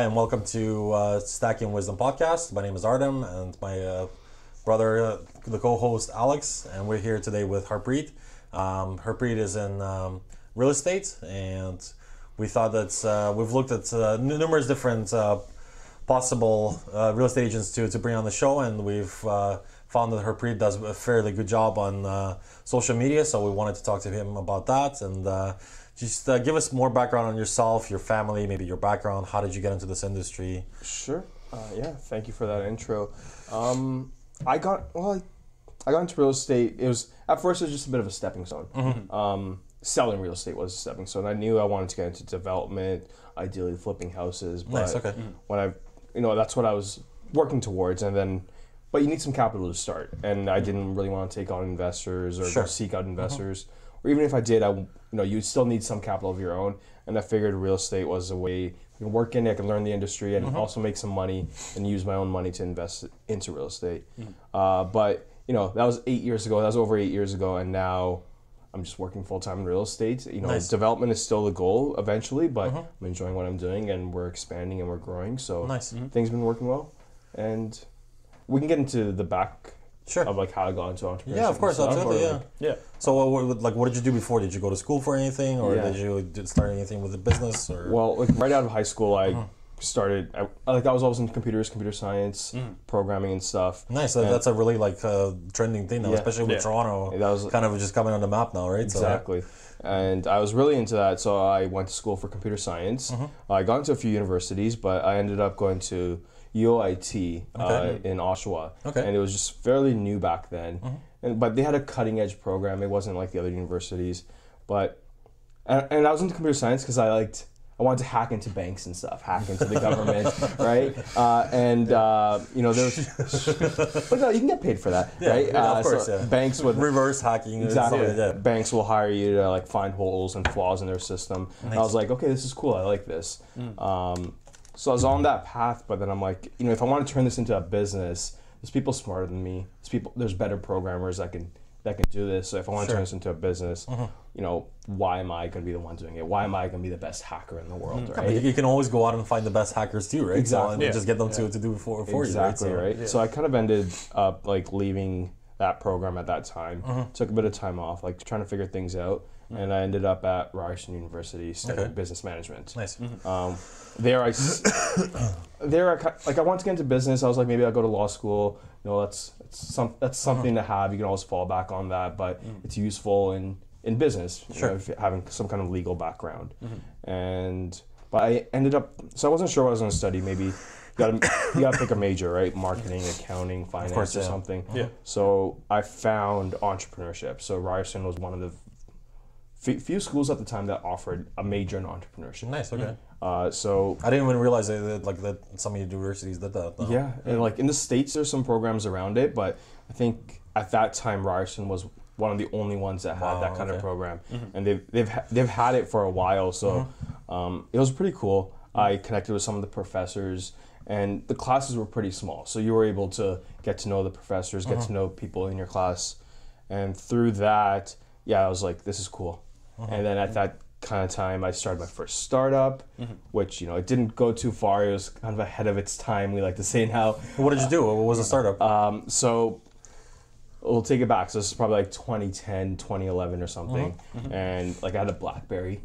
and welcome to Stacking Wisdom Podcast. My name is Artem, and my brother, the co-host Alex, and we're here today with Harpreet. Harpreet is in real estate, and we thought that we've looked at numerous different possible real estate agents to bring on the show, and we've found that Harpreet does a fairly good job on social media, so we wanted to talk to him about that and just give us more background on yourself, your family, maybe your background. How did you get into this industry? Sure. Thank you for that intro. I got into real estate. At first it was just a bit of a stepping stone. Mm-hmm. Selling real estate was a stepping stone. I knew I wanted to get into development, ideally flipping houses. But Nice, okay. when that's what I was working towards, but you need some capital to start, and I didn't really want to take on investors or Sure. go seek out investors. Or even if I did, you'd still need some capital of your own. And I figured real estate was a way I can work in it, I can learn the industry, and also make some money and use my own money to invest into real estate. But that was 8 years ago. That was over 8 years ago, and now I'm just working full time in real estate. Nice. Development is still the goal eventually, but I'm enjoying what I'm doing, and we're expanding and we're growing. So Nice. Things have been working well, and we can get into the back. Sure. Of how I got into entrepreneurship. Yeah, of course, and stuff, absolutely, yeah. So, what did you do before? Did you go to school for anything, or Yeah. did you start anything with a business? Or Well, right out of high school, I started. I was always into computer science, programming and stuff. Nice. That's a really trending thing now, Yeah. especially with Toronto. That was kind of just coming on the map now, right? exactly. And I was really into that, so I went to school for computer science. I got into a few universities, but I ended up going to UOIT in Oshawa, Okay. and it was just fairly new back then. But they had a cutting edge program. It wasn't like the other universities, and I was into computer science because I wanted to hack into banks and stuff, hack into the government, right? But no, you can get paid for that, Yeah, right? yeah, of course, so yeah. Banks would Reverse hacking. exactly. Stuff like that. Banks will hire you to find holes and flaws in their system. And I was like, okay, this is cool. I like this. So I was on that path, but then I'm like, if I want to turn this into a business, there's people smarter than me. There's better programmers that can do this. So if I want to turn this into a business, why am I going to be the one doing it? Why am I going to be the best hacker in the world, right? But you can always go out and find the best hackers too, right? Exactly. So, and just get them to do it for Exactly, you, right? right? So I kind of ended up leaving that program at that time. Took a bit of time off, trying to figure things out. And I ended up at Ryerson University studying business management. Nice. There I wanted to get into business. I was like, maybe I'll go to law school. That's something to have. You can always fall back on that, but it's useful in business. Sure. If having some kind of legal background. But I ended up. So I wasn't sure what I was going to study. Maybe you gotta pick a major, right? Marketing, accounting, finance, or something. Yeah. So I found entrepreneurship. So Ryerson was one of the few schools at the time that offered a major in entrepreneurship. Nice. Okay. So I didn't even realize that some universities did that. Though. yeah, and in the States there's some programs around it, but I think at that time Ryerson was one of the only ones that had that kind of program, and they've had it for a while. So it was pretty cool. I connected with some of the professors, and the classes were pretty small, so you were able to get to know the professors, get to know people in your class, and through that, I was like, this is cool. And then at that kind of time, I started my first startup, which, it didn't go too far. It was kind of ahead of its time, we like to say now. What did you do? What was the startup? So we'll take it back. So this is probably 2010, 2011 or something. And I had a BlackBerry.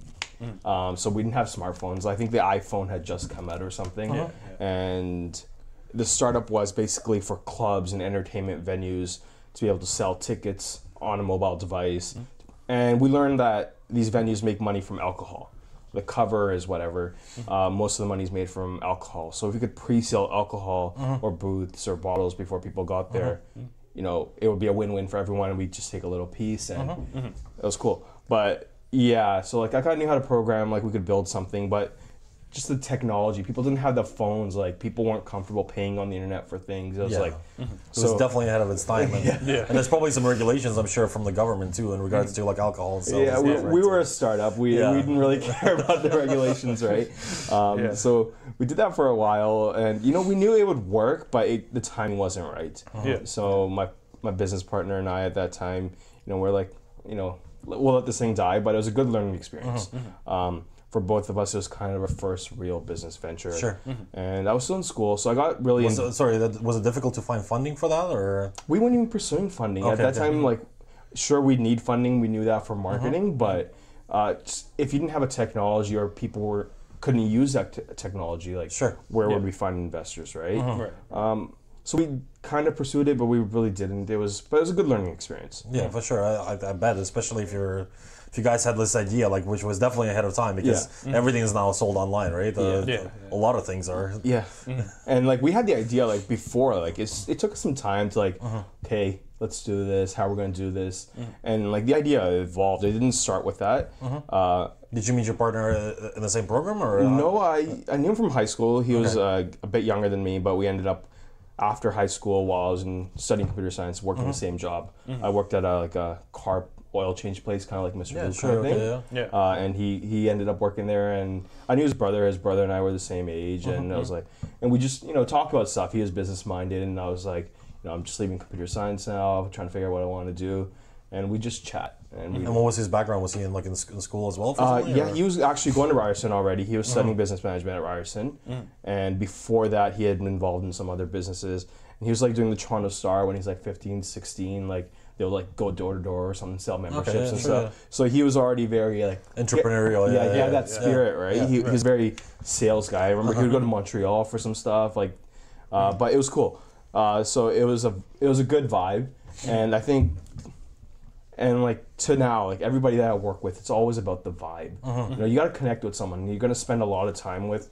So we didn't have smartphones. I think the iPhone had just come out or something. And the startup was basically for clubs and entertainment venues to be able to sell tickets on a mobile device. And we learned that these venues make money from alcohol. The cover is whatever. Most of the money is made from alcohol. So if you could pre-sell alcohol or booths or bottles before people got there, it would be a win-win for everyone, and we'd just take a little piece, and it was cool. But so I kind of knew how to program, we could build something, but just the technology. People didn't have the phones. People weren't comfortable paying on the internet for things. It was It was definitely ahead of its time. And there's probably some regulations, I'm sure, from the government too in regards to alcohol and stuff. We were a startup. We didn't really care about the regulations, right? So we did that for a while, and we knew it would work, but the timing wasn't right. So my business partner and I at that time, we're we'll let this thing die, but it was a good learning experience. for both of us, it was kind of our first real business venture. Sure. And I was still in school, so I got really... Was it difficult to find funding for that, or? We weren't even pursuing funding. At that time, like, sure, we'd need funding. We knew that for marketing, but if you didn't have a technology or people couldn't use that technology, like, where would we find investors, right? So we kind of pursued it, but we really didn't. But it was a good learning experience. Yeah, for sure. I bet, especially if you guys had this idea, like, which was definitely ahead of time, because everything is now sold online, right? A lot of things are. Yeah, and like we had the idea like before, like it took us some time to like, okay, let's do this. How we're going to do this, and like the idea evolved. It didn't start with that. Did you meet your partner in the same program, or? No, I knew him from high school. He was a bit younger than me, but we ended up after high school while I was studying computer science, working the same job. I worked at a Harp oil change place, kind of like Mr. Biz kind of thing. And he ended up working there, and I knew his brother. His brother and I were the same age, and I was like, and we just talked about stuff. He was business minded, and I was like, I'm just leaving computer science now, trying to figure out what I want to do, and we just chat. And what was his background? Was he in school as well? He was actually going to Ryerson already. He was studying business management at Ryerson, and before that, he had been involved in some other businesses. And he was like doing the Toronto Star when he's like 15, 16, like. They'll like go door to door or something, sell memberships and stuff. So he was already very like entrepreneurial. He had that spirit, right? He was very sales guy. I remember he would go to Montreal for some stuff, like, but it was cool. So it was a good vibe, and I think, and like to now, like everybody that I work with, it's always about the vibe. You got to connect with someone. You're gonna spend a lot of time with.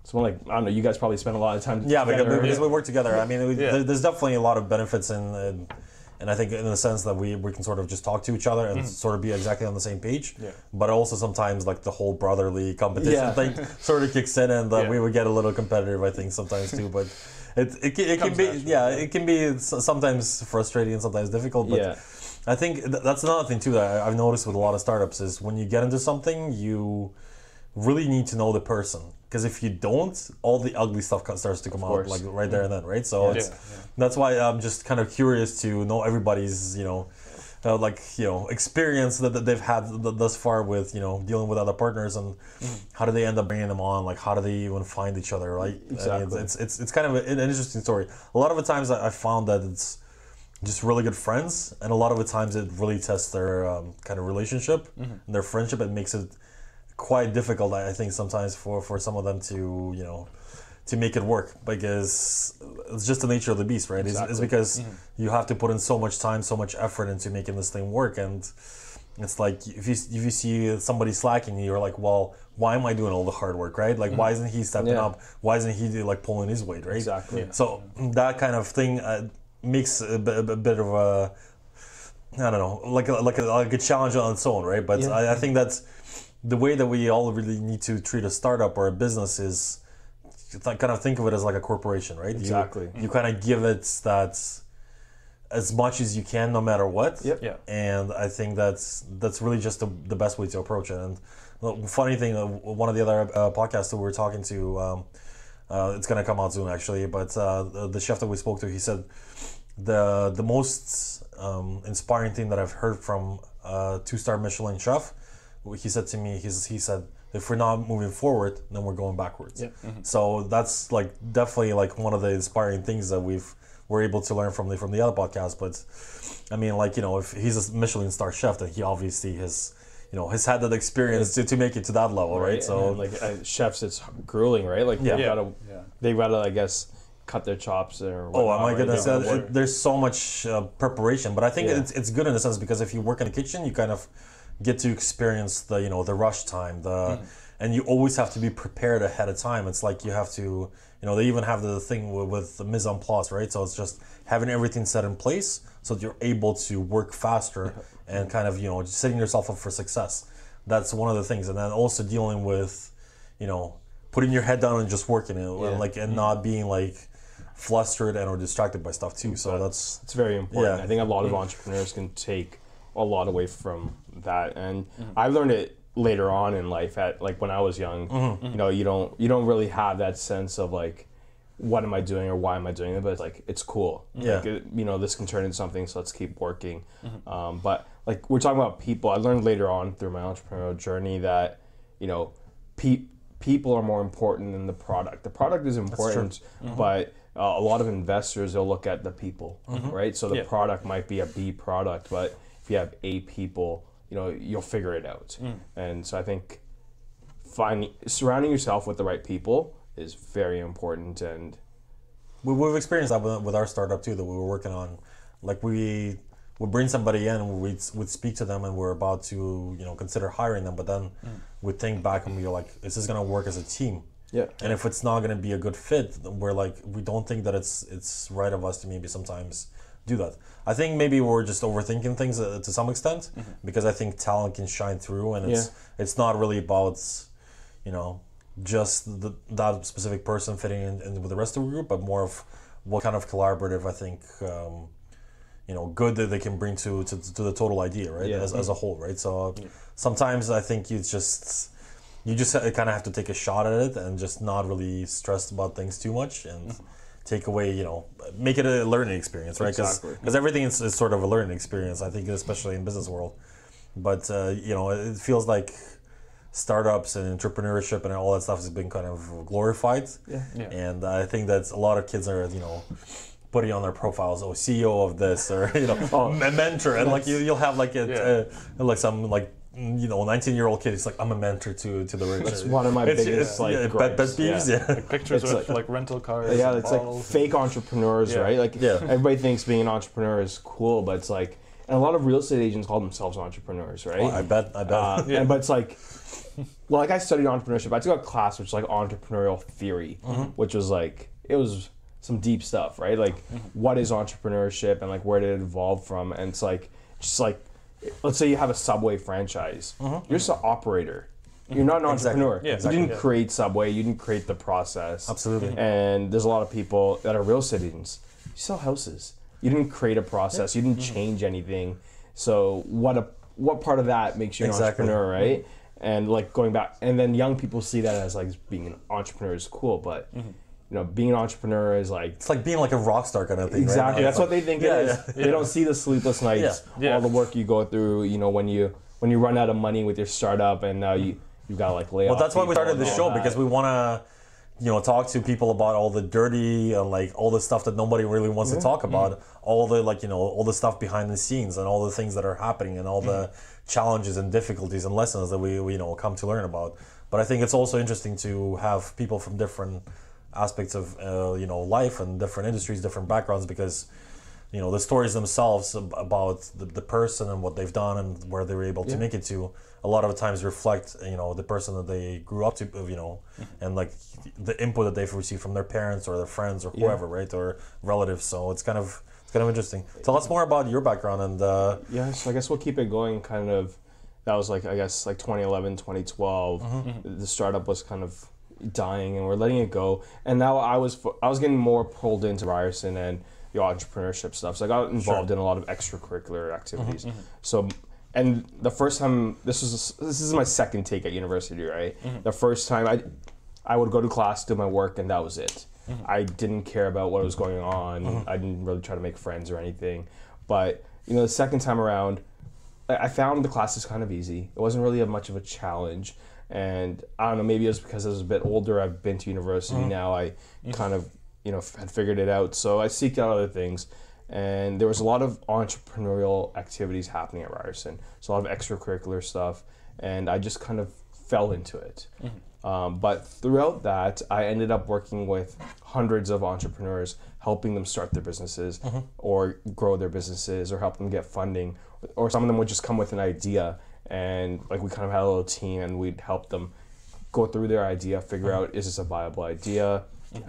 Someone like, I don't know, you guys probably spend a lot of time together. Because we work together. I mean, there's definitely a lot of benefits in. And I think in the sense that we can sort of just talk to each other and sort of be exactly on the same page. But also sometimes like the whole brotherly competition thing sort of kicks in, and we would get a little competitive, I think, sometimes too. But it can be sometimes frustrating and sometimes difficult. But I think that's another thing too that I've noticed with a lot of startups is when you get into something, you really need to know the person. Because if you don't, all the ugly stuff starts to come out like right there and then, right? So that's why I'm just kind of curious to know everybody's, experience that they've had thus far with, dealing with other partners, and how do they end up bringing them on? Like, how do they even find each other, right? Exactly. I mean, it's kind of an interesting story. A lot of the times I found that it's just really good friends, and a lot of the times it really tests their kind of relationship and their friendship. It makes it quite difficult, I think, sometimes for some of them to to make it work, because it's just the nature of the beast, right? It's because you have to put in so much time, so much effort into making this thing work, and it's like if you see somebody slacking, you're like, well, why am I doing all the hard work, right? Like, why isn't he stepping up? Why isn't he like pulling his weight, right? Exactly. So that kind of thing makes a bit of a, I don't know, like a challenge on its own, right? But I think that's the way that we all really need to treat a startup or a business is kind of think of it as like a corporation, right? Exactly. You kind of give it that as much as you can, no matter what. And I think that's really just the best way to approach it. And the funny thing, one of the other podcasts that we were talking to, it's going to come out soon actually, but the chef that we spoke to, he said the most inspiring thing that I've heard from a 2-star Michelin chef, he said to me, he said, if we're not moving forward, then we're going backwards. So that's like definitely like one of the inspiring things that we're able to learn from the other podcast. But I mean, like, if he's a Michelin star chef, then he obviously has had that experience to make it to that level, right? So like chefs, it's grueling, right? Like they gotta I guess cut their chops or whatnot, oh my goodness, there's so much preparation. But I think it's good in a sense, because if you work in a kitchen, you kind of get to experience the the rush time, and you always have to be prepared ahead of time. It's like you have to, they even have the thing with the mise en place, right? So it's just having everything set in place so that you're able to work faster and kind of just setting yourself up for success. That's one of the things. And then also dealing with putting your head down and just working it, and not being like flustered and or distracted by stuff too. So it's very important. I think a lot of entrepreneurs can take a lot away from that, and I learned it later on in life. At like when I was young, you don't really have that sense of like, what am I doing or why am I doing it? But it's like, it's cool. Like, this can turn into something, so let's keep working. But like we're talking about people, I learned later on through my entrepreneurial journey that people are more important than the product. The product is important, but a lot of investors, they'll look at the people, right? So the product might be a B product, but if you have A people, you'll figure it out. And so I think surrounding yourself with the right people is very important. And we've experienced that with our startup too, that we were working on. Like we would bring somebody in and we'd speak to them and we're about to, consider hiring them, but then we'd think back and we're like, is this going to work as a team? Yeah. And if it's not going to be a good fit, we're like, we don't think that it's right of us to maybe sometimes do that. I think maybe we're just overthinking things to some extent, because I think talent can shine through, and it's not really about, just that specific person fitting in with the rest of the group, but more of what kind of collaborative I think, good that they can bring to the total idea, right? As a whole, right? So sometimes I think you just kind of have to take a shot at it and just not really stress about things too much, and take away, make it a learning experience, right? Because everything is sort of a learning experience, I think, especially in business world. But it feels like startups and entrepreneurship and all that stuff has been kind of glorified. And I think that a lot of kids are, putting on their profiles, CEO of this, or a mentor, and like you'll have like some 19-year-old kid. It's like, I'm a mentor to the rich. That's one of my biggest pet peeves. Like pictures with like rental cars. Yeah, it's like fake entrepreneurs, right? Like everybody thinks being an entrepreneur is cool, but it's like, and a lot of real estate agents call themselves entrepreneurs, right? Oh, I bet. But it's like, well, like I studied entrepreneurship. I took a class which was like entrepreneurial theory, which was like, it was some deep stuff, right? Like, what is entrepreneurship and like where did it evolve from? And it's like, just like, let's say you have a Subway franchise. You're just an operator. You're not an entrepreneur. You didn't create Subway. You didn't create the process. Absolutely. And there's a lot of people that are real estate agents. You sell houses. You didn't create a process. You didn't change anything. So what part of that makes you an entrepreneur, right? And like going back, and then young people see that as like being an entrepreneur is cool, but being an entrepreneur is like, it's like being like a rock star kind of thing. Exactly, right? That's what they think it is. They don't see the sleepless nights, all the work you go through. When you run out of money with your startup, and now you got to like lay off. Well, that's why we started the show, because we want to talk to people about all the dirty and like all the stuff that nobody really wants to talk about, all the all the stuff behind the scenes and all the things that are happening and all the challenges and difficulties and lessons that we come to learn about. But I think it's also interesting to have people from different aspects of life and different industries, different backgrounds, because the stories themselves about the person and what they've done and where they were able to make it to, a lot of times reflect the person that they grew up to, and like the input that they've received from their parents or their friends or whoever, right, or relatives. So it's kind of interesting. Tell us more about your background and so I guess we'll keep it going. Kind of, that was like, I guess like 2011, 2012. The startup was kind of dying and we're letting it go, and now I was getting more pulled into Ryerson and the entrepreneurship stuff, so I got involved in a lot of extracurricular activities. So, and the first time, this is my second take at university, right? The first time I would go to class, do my work, and that was it. I didn't care about what was going on. I didn't really try to make friends or anything. But the second time around, I found the classes kind of easy. It wasn't really much of a challenge. And I don't know, maybe it was because I was a bit older. I've been to university now. I kind of, had figured it out. So I seeked out other things. And there was a lot of entrepreneurial activities happening at Ryerson. So a lot of extracurricular stuff. And I just kind of fell into it. But throughout that, I ended up working with hundreds of entrepreneurs, helping them start their businesses or grow their businesses or help them get funding. Or some of them would just come with an idea. And like we kind of had a little team, and we'd help them go through their idea, figure out, is this a viable idea?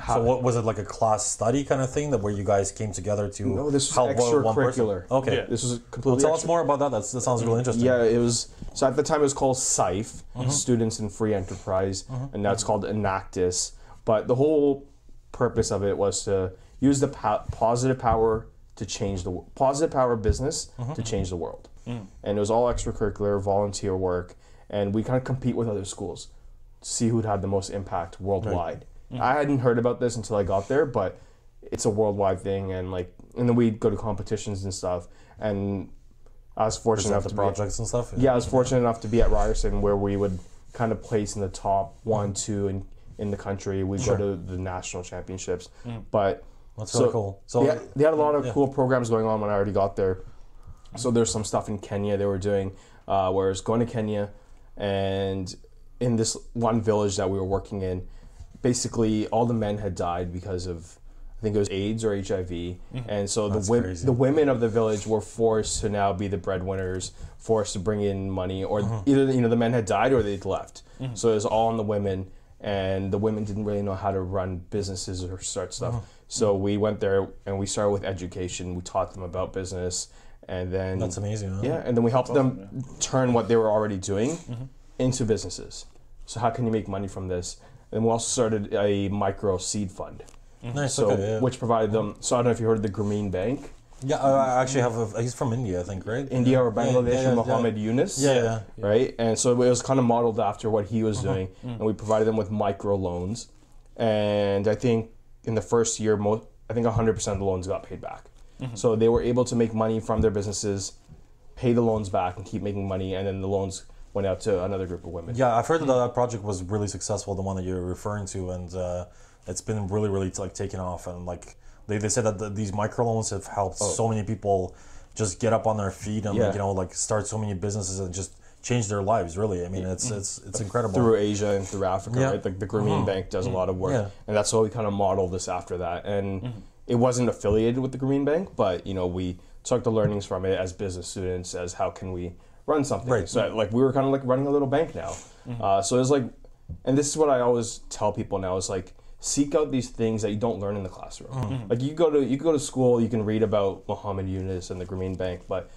So what was it, like a class study kind of thing, that where you guys came together to No, this was help one person? extracurricular. Okay. This was completely Tell us more about that. That sounds really interesting. Yeah, it was. So at the time it was called SIFE, Students in Free Enterprise, and now it's called Enactus. But the whole purpose of it was to use the positive power to change the positive power of business to change the world. And it was all extracurricular, volunteer work, and we kind of compete with other schools to see who'd had the most impact worldwide. I hadn't heard about this until I got there, but it's a worldwide thing, and then we'd go to competitions and stuff. And I was fortunate enough to projects and stuff. Yeah, I was fortunate enough to be at Ryerson, where we would kind of place in the top 1, 2 in the country. We go to the national championships. But that's really cool. So they had a lot of cool programs going on when I already got there. So there's some stuff in Kenya they were doing, where I was going to Kenya, and in this one village that we were working in, basically all the men had died because of, I think it was AIDS or HIV, and so the women of the village were forced to now be the breadwinners, forced to bring in money, or either the men had died or they'd left. So it was all on the women, and the women didn't really know how to run businesses or start stuff. So we went there and we started with education. We taught them about business, and then that's amazing. Huh? Yeah, and then we helped them turn what they were already doing into businesses. So how can you make money from this? And we also started a micro seed fund. Nice. So which provided them. So I don't know if you heard of the Grameen Bank. Yeah, I actually have. He's from India, I think, right? India or Bangladesh, Mohammed Yunus. Yeah. Right, and so it was kind of modeled after what he was doing, and we provided them with micro loans. And I think in the first year, I think 100% of the loans got paid back. So they were able to make money from their businesses, pay the loans back, and keep making money, and then the loans went out to another group of women. Yeah, I've heard that project was really successful, the one that you're referring to, and it's been really like taken off, and like they said that these microloans have helped so many people just get up on their feet and like start so many businesses and just change their lives. Really, I mean, it's incredible. Through Asia and through Africa, right? Like the Grameen Bank does a lot of work, and that's why we kind of modeled this after that. And it wasn't affiliated with the Grameen Bank, but we took the learnings from it as business students, as how can we run something. Right. So like we were kind of like running a little bank now. So it was like, and this is what I always tell people now, is like, seek out these things that you don't learn in the classroom. Like you go to school, you can read about Mohammed Yunus and the Grameen Bank, but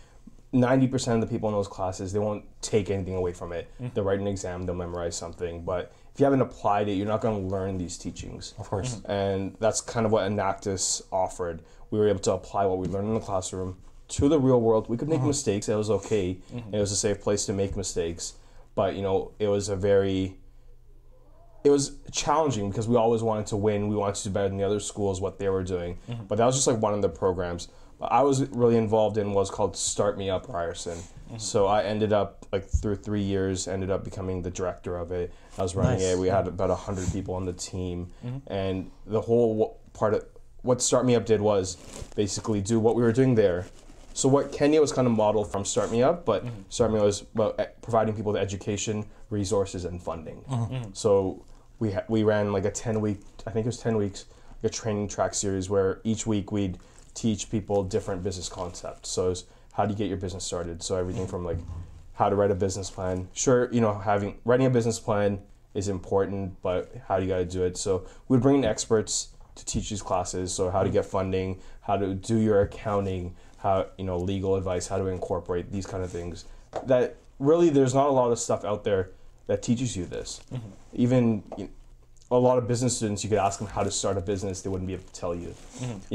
90% of the people in those classes, they won't take anything away from it. They'll write an exam, they'll memorize something, but if you haven't applied it, you're not going to learn these teachings. Of course. And that's kind of what Enactus offered. We were able to apply what we learned in the classroom to the real world. We could make mistakes. It was okay. It was a safe place to make mistakes. But, it was challenging because we always wanted to win. We wanted to do better than the other schools, what they were doing. But that was just like one of the programs. I was really involved in was called Start Me Up Ryerson. So I ended up, like through 3 years, ended up becoming the director of it. I was running it. We had about 100 people on the team. And the whole part of what Start Me Up did was basically do what we were doing there. So what Kenya was kind of modeled from Start Me Up, but Start Me Up was about providing people with education, resources, and funding. So we ran like a 10-week, I think it was 10 weeks, like a training track series where each week we'd teach people different business concepts. So it was, how do you get your business started? So everything from like how to write a business plan. Sure, writing a business plan is important, but how do you got to do it? So we'd bring in experts to teach these classes. So how to get funding, how to do your accounting, how, legal advice, how to incorporate these kind of things. That really, there's not a lot of stuff out there that teaches you this. Even a lot of business students, you could ask them how to start a business, they wouldn't be able to tell you.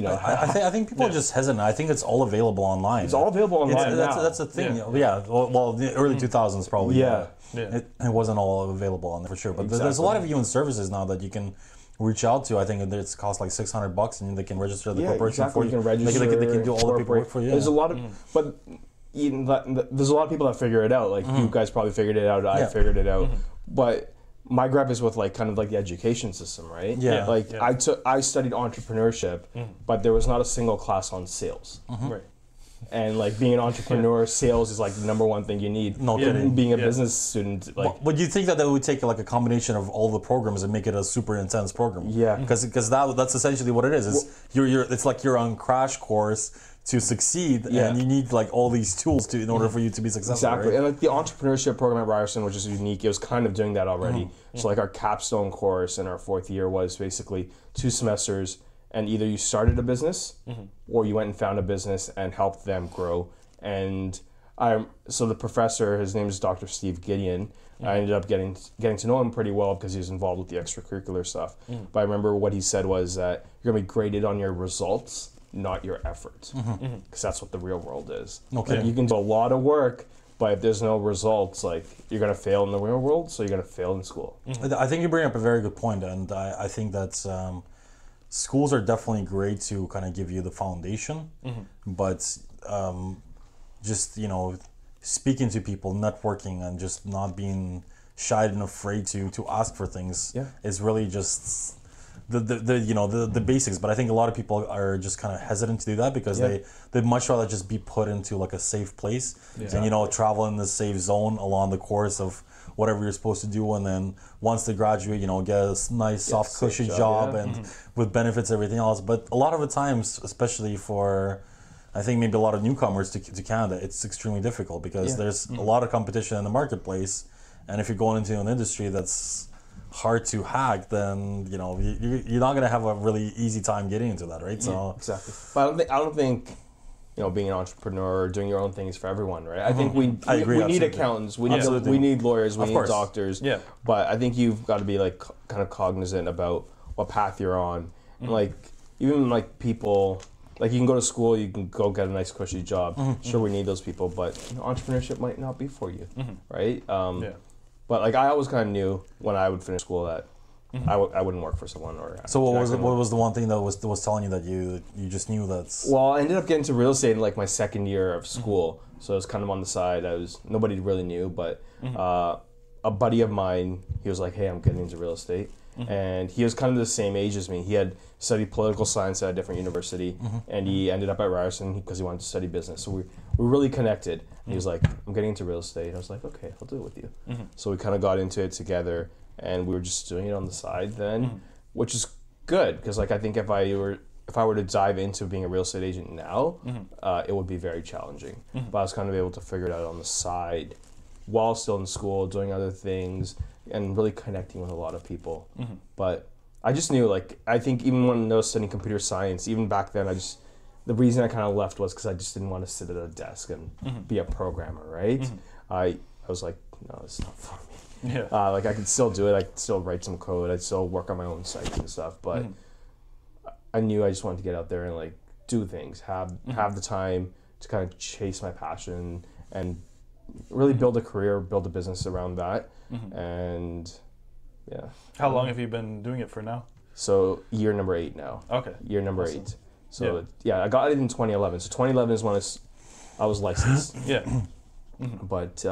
I think people are just hesitant. I think it's all available online. It's all available online now. That's the thing. Well, the early 2000s probably. It wasn't all available on there for sure. But there's a lot of human services now that you can reach out to. I think it's cost like $600 and they can register the corporation for you. You can register. They can do all the paperwork for you. There's a lot of, but there's a lot of people that figure it out. Like you guys probably figured it out. I figured it out. But my gripe is with kind of the education system, right? I studied entrepreneurship, but there was not a single class on sales. Right. And being an entrepreneur, sales is the number one thing you need. No kidding. Being a business student, But you think that would take a combination of all the programs and make it a super intense program? Yeah. Because that's essentially what it is. It's like you're on crash course to succeed, and you need all these tools in order for you to be successful. Exactly, right? and the entrepreneurship program at Ryerson, which is unique, it was kind of doing that already. So our capstone course in our 4th year was basically 2 semesters, and either you started a business or you went and found a business and helped them grow. And so the professor, his name is Dr. Steve Gideon. I ended up getting to know him pretty well because he was involved with the extracurricular stuff. But I remember what he said was that you're going to be graded on your results, not your efforts, because that's what the real world is. Okay. You can do a lot of work, but if there's no results, you're going to fail in the real world, so you're going to fail in school. I think you bring up a very good point, and I think that schools are definitely great to kind of give you the foundation, but just speaking to people, networking, and just not being shy and afraid to ask for things Yeah. is really just the basics. But I think a lot of people are just kind of hesitant to do that because they'd much rather just be put into like a safe place and travel in the safe zone along the course of whatever you're supposed to do, and then once they graduate, get a nice soft cushy job and with benefits, everything else. But a lot of the times, especially for I think maybe a lot of newcomers to Canada, it's extremely difficult because there's a lot of competition in the marketplace, and if you're going into an industry that's hard to hack, then you're not gonna have a really easy time getting into that, right? So exactly. But I don't think being an entrepreneur or doing your own thing is for everyone, right? I think we need accountants, we need lawyers, we need doctors. Yeah. But I think you've got to be like kind of cognizant about what path you're on. And like even like people, like you can go to school, you can go get a nice cushy job. Sure, we need those people, but entrepreneurship might not be for you, right? But like I always kind of knew when I would finish school that I wouldn't work for someone or. So what was the one thing that was telling you that you just knew that's? Well, I ended up getting to real estate in like my second year of school, so it was kind of on the side. Nobody really knew, but a buddy of mine, he was like, "Hey, I'm getting into real estate," and he was kind of the same age as me. He had studied political science at a different university, and he ended up at Ryerson because he wanted to study business. So we were really connected. And he was like, "I'm getting into real estate." I was like, "Okay, I'll do it with you." So we kind of got into it together. And we were just doing it on the side then, which is good because like I think if I were to dive into being a real estate agent now, it would be very challenging. But I was kind of able to figure it out on the side while still in school, doing other things, and really connecting with a lot of people. But I just knew, like, I think even when I was studying computer science, even back then, the reason I kind of left was because I just didn't want to sit at a desk and be a programmer, right? I was like, no, it's not for me. Yeah. Like I could still do it. I could still write some code. I'd still work on my own sites and stuff. But I knew I just wanted to get out there and like do things, have the time to kind of chase my passion and really build a career, build a business around that. And yeah. How long have you been doing it for now? So year number 8 now. Okay. Year number 8. So yeah, I got it in 2011. So 2011 is when I was licensed. Yeah. But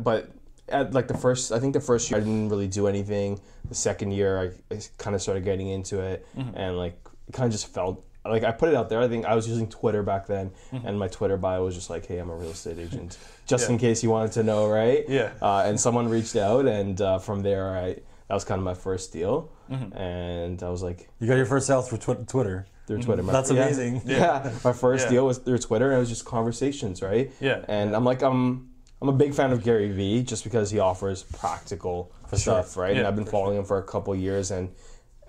but at like the first year I didn't really do anything. The second year I kind of started getting into it, and like it kind of just felt like I put it out there. I think I was using Twitter back then, and my Twitter bio was just like, "Hey, I'm a real estate agent," just in case you wanted to know, right? Yeah. And someone reached out, and from there that was kind of my first deal, and I was like, You got your first sale through Twitter. Through Twitter. That's amazing. Yeah. My first deal was through Twitter, and it was just conversations, right? Yeah. And I'm like, I'm a big fan of Gary Vee just because he offers practical stuff, right? Yeah, and I've been following him for a couple years, and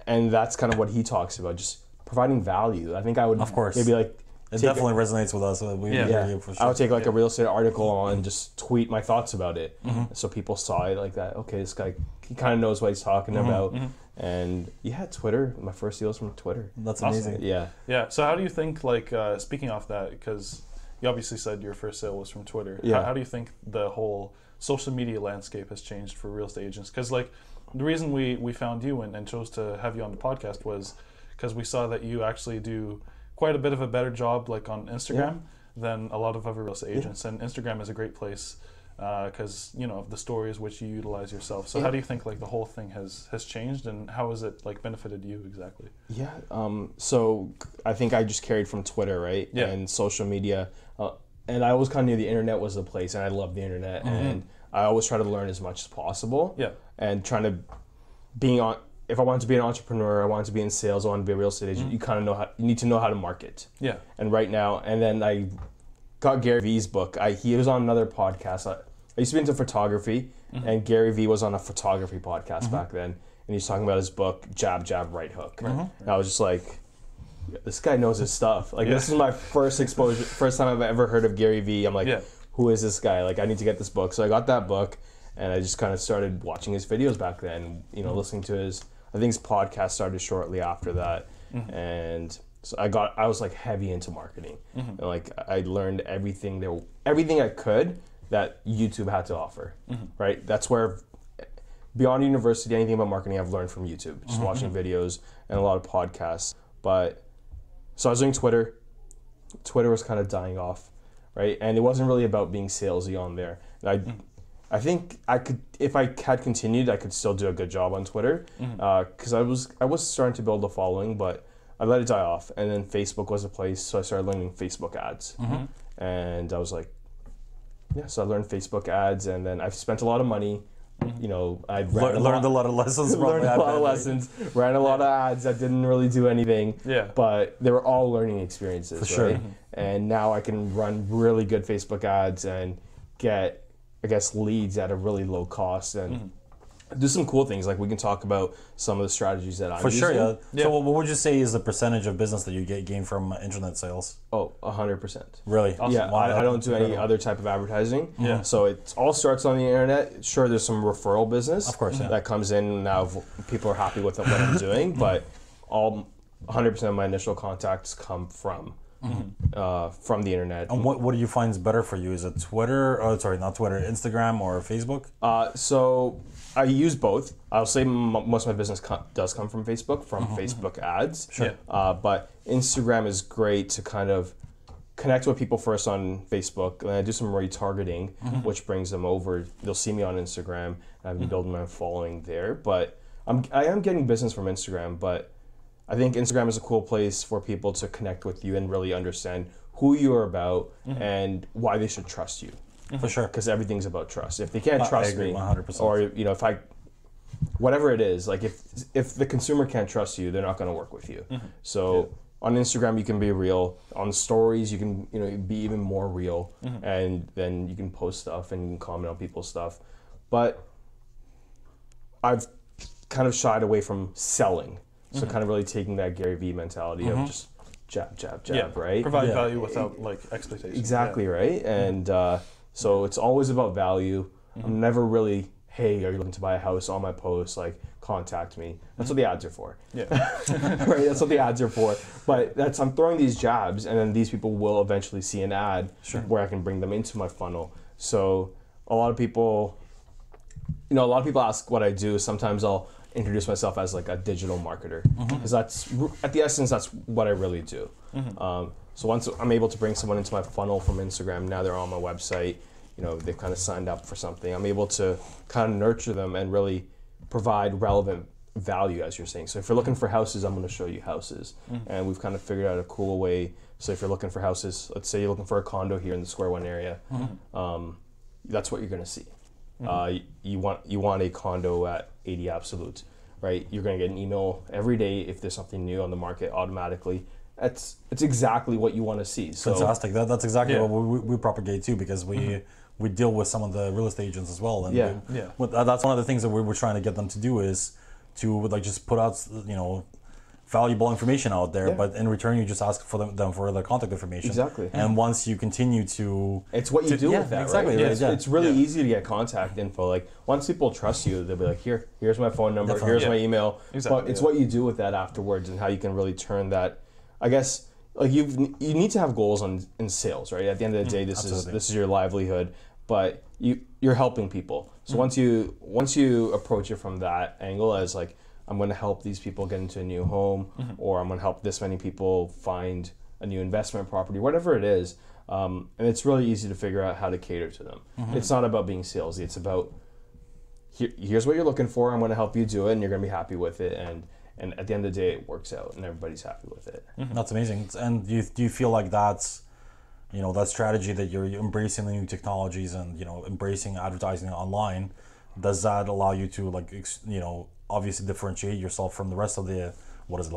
that's kind of what he talks about, just providing value. I think I would, of course, maybe like it definitely resonates with us. We hear you for sure. I would take like a real estate article on and just tweet my thoughts about it, so people saw it like that. Okay, this guy, he kind of knows what he's talking about, and Twitter. My first deal was from Twitter. That's amazing. Yeah. Yeah. So how do you think, like, speaking off that, because you obviously said your first sale was from Twitter. Yeah. How do you think the whole social media landscape has changed for real estate agents? Because like the reason we found you and chose to have you on the podcast was because we saw that you actually do quite a bit of a better job like on Instagram than a lot of other real estate agents. And Instagram is a great place because of the stories which you utilize yourself. So how do you think like the whole thing has changed, and how has it like benefited you exactly? Yeah. So I think I just carried from Twitter, right? Yeah. And social media. And I always kind of knew the internet was the place, and I love the internet, and I always try to learn as much as possible. Yeah. And trying to if I wanted to be an entrepreneur, I wanted to be in sales, I wanted to be a real estate agent, you kind of you need to know how to market. Yeah. And right now, and then I got Gary Vee's book. He was on another podcast. I used to be into photography, and Gary Vee was on a photography podcast back then, and he's talking about his book, Jab, Jab, Right Hook. And I was just like, this guy knows his stuff. Like, this is my first exposure, first time I've ever heard of Gary Vee. I'm like, who is this guy? Like, I need to get this book. So I got that book, and I just kind of started watching his videos back then, listening to I think his podcast started shortly after that. And so I was like heavy into marketing. And like, I learned everything I could that YouTube had to offer, right? That's where, beyond university, anything about marketing I've learned from YouTube, just watching videos and a lot of podcasts. But so I was doing Twitter. Twitter was kind of dying off, right? And it wasn't really about being salesy on there. And I think I could, if I had continued, I could still do a good job on Twitter, because I was starting to build a following, but I let it die off. And then Facebook was a place, so I started learning Facebook ads, and I was like, yeah. So I learned Facebook ads, and then I've spent a lot of money. You know, I learned a lot of lessons. Learned a lot of lessons. Ran a lot of ads that didn't really do anything. Yeah. But they were all learning experiences. For sure. Right? And now I can run really good Facebook ads and get, I guess, leads at a really low cost and do some cool things. Like we can talk about some of the strategies that I'm For sure, using. yeah. So what would you say is the percentage of business that you gain from internet sales? Oh, 100%. Really? Awesome. Yeah, Wow, I don't do any incredible. other type of advertising. Yeah. So it all starts on the internet. Sure, there's some referral business. Of course, yeah. That comes in now. People are happy with what I'm doing, but all 100% of my initial contacts come from the internet. And what do you find is better for you? Is it Twitter? Oh, sorry, not Twitter. Instagram or Facebook? So I use both. I'll say most of my business does come from Facebook, from Facebook ads. Sure. But Instagram is great to kind of connect with people first on Facebook, and I do some retargeting, which brings them over. They'll see me on Instagram, and I've been building my following there. But I am getting business from Instagram, but I think Instagram is a cool place for people to connect with you and really understand who you're about and why they should trust you. For sure. Because everything's about trust. If they can't trust agree, me, 100%. or you know, if I, whatever it is, like if the consumer can't trust you, they're not going to work with you. So on Instagram, you can be real. On stories, you can be even more real, and then you can post stuff and you can comment on people's stuff. But I've kind of shied away from selling, so kind of really taking that Gary Vee mentality of just jab, jab, jab, right? Provide Yeah. value without like expectations. Exactly, right? And so it's always about value. I'm never really, hey, are you looking to buy a house on my post? Like, contact me. That's what the ads are for. Yeah. Right? That's what the ads are for. But I'm throwing these jabs, and then these people will eventually see an ad where I can bring them into my funnel. So a lot of people ask what I do. Sometimes I'll introduce myself as like a digital marketer, because that's at the essence that's what I really do. So once I'm able to bring someone into my funnel from Instagram, now they're on my website, they've kind of signed up for something, I'm able to kind of nurture them and really provide relevant value, as you're saying. So if you're looking for houses, I'm going to show you houses, and we've kind of figured out a cool way. So if you're looking for houses, let's say you're looking for a condo here in the Square One area, that's what you're going to see. You want a condo at 80 Absolute, right? You're going to get an email every day if there's something new on the market automatically. It's exactly what you want to see. So fantastic. That's exactly what we propagate too, because we deal with some of the real estate agents as well. And that's one of the things that we're trying to get them to do, is to like just put out valuable information out there, but in return you just ask for them for their contact information. Exactly. And once you continue to, it's what you do with that, exactly, right? right? It's really easy to get contact info. Like once people trust you, they'll be like, here's my phone number, here's my email. Exactly, but it's what you do with that afterwards, and how you can really turn that. I guess like you need to have goals in sales, right? At the end of the day, this is your livelihood, but you're helping people. So once you approach it from that angle, as like, I'm going to help these people get into a new home, or I'm going to help this many people find a new investment property, whatever it is. And it's really easy to figure out how to cater to them. It's not about being salesy. It's about, here's what you're looking for. I'm going to help you do it, and you're going to be happy with it. And at the end of the day, it works out, and everybody's happy with it. That's amazing. And do you feel like that's, that strategy that you're embracing the new technologies and, embracing advertising online, does that allow you to obviously differentiate yourself from the rest of the,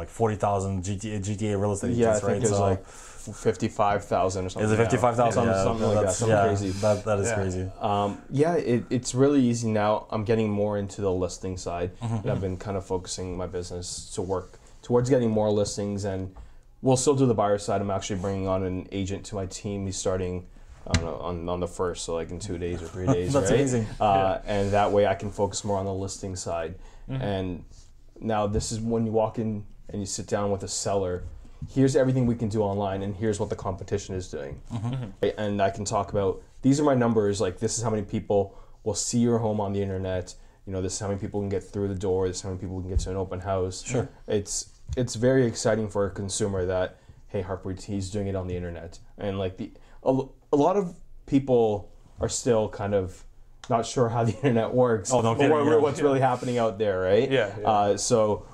40,000 GTA real estate agents, I think right? it was like 55,000 or something. Is it 55,000? Yeah, something like that. Something crazy. That is crazy. It's really easy now. I'm getting more into the listing side, and I've been kind of focusing my business to work towards getting more listings, and we'll still do the buyer side. I'm actually bringing on an agent to my team. He's starting, I don't know, on the 1st, so like in 2 days or 3 days. That's right? amazing. And that way I can focus more on the listing side. And now this is when you walk in and you sit down with a seller. Here's everything we can do online, and here's what the competition is doing. Right? And I can talk about, these are my numbers, like this is how many people will see your home on the internet. This is how many people can get through the door. This is how many people can get to an open house. Sure. It's very exciting for a consumer that, hey, Harpreet, he's doing it on the internet. And like a lot of people are still kind of not sure how the internet works. Oh, no kidding, yeah. What's really happening out there, right? Yeah. So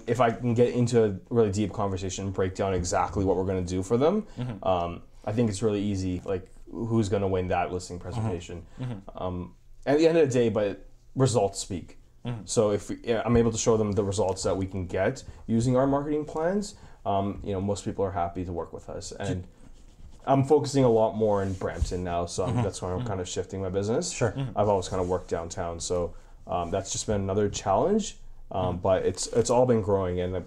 if I can get into a really deep conversation and break down exactly what we're going to do for them, I think it's really easy. Like, who's going to win that listing presentation? At the end of the day, but results speak. So if I'm able to show them the results that we can get using our marketing plans, most people are happy to work with us. And I'm focusing a lot more in Brampton now, so that's why I'm kind of shifting my business. Sure. I've always kind of worked downtown, so that's just been another challenge. But it's all been growing, and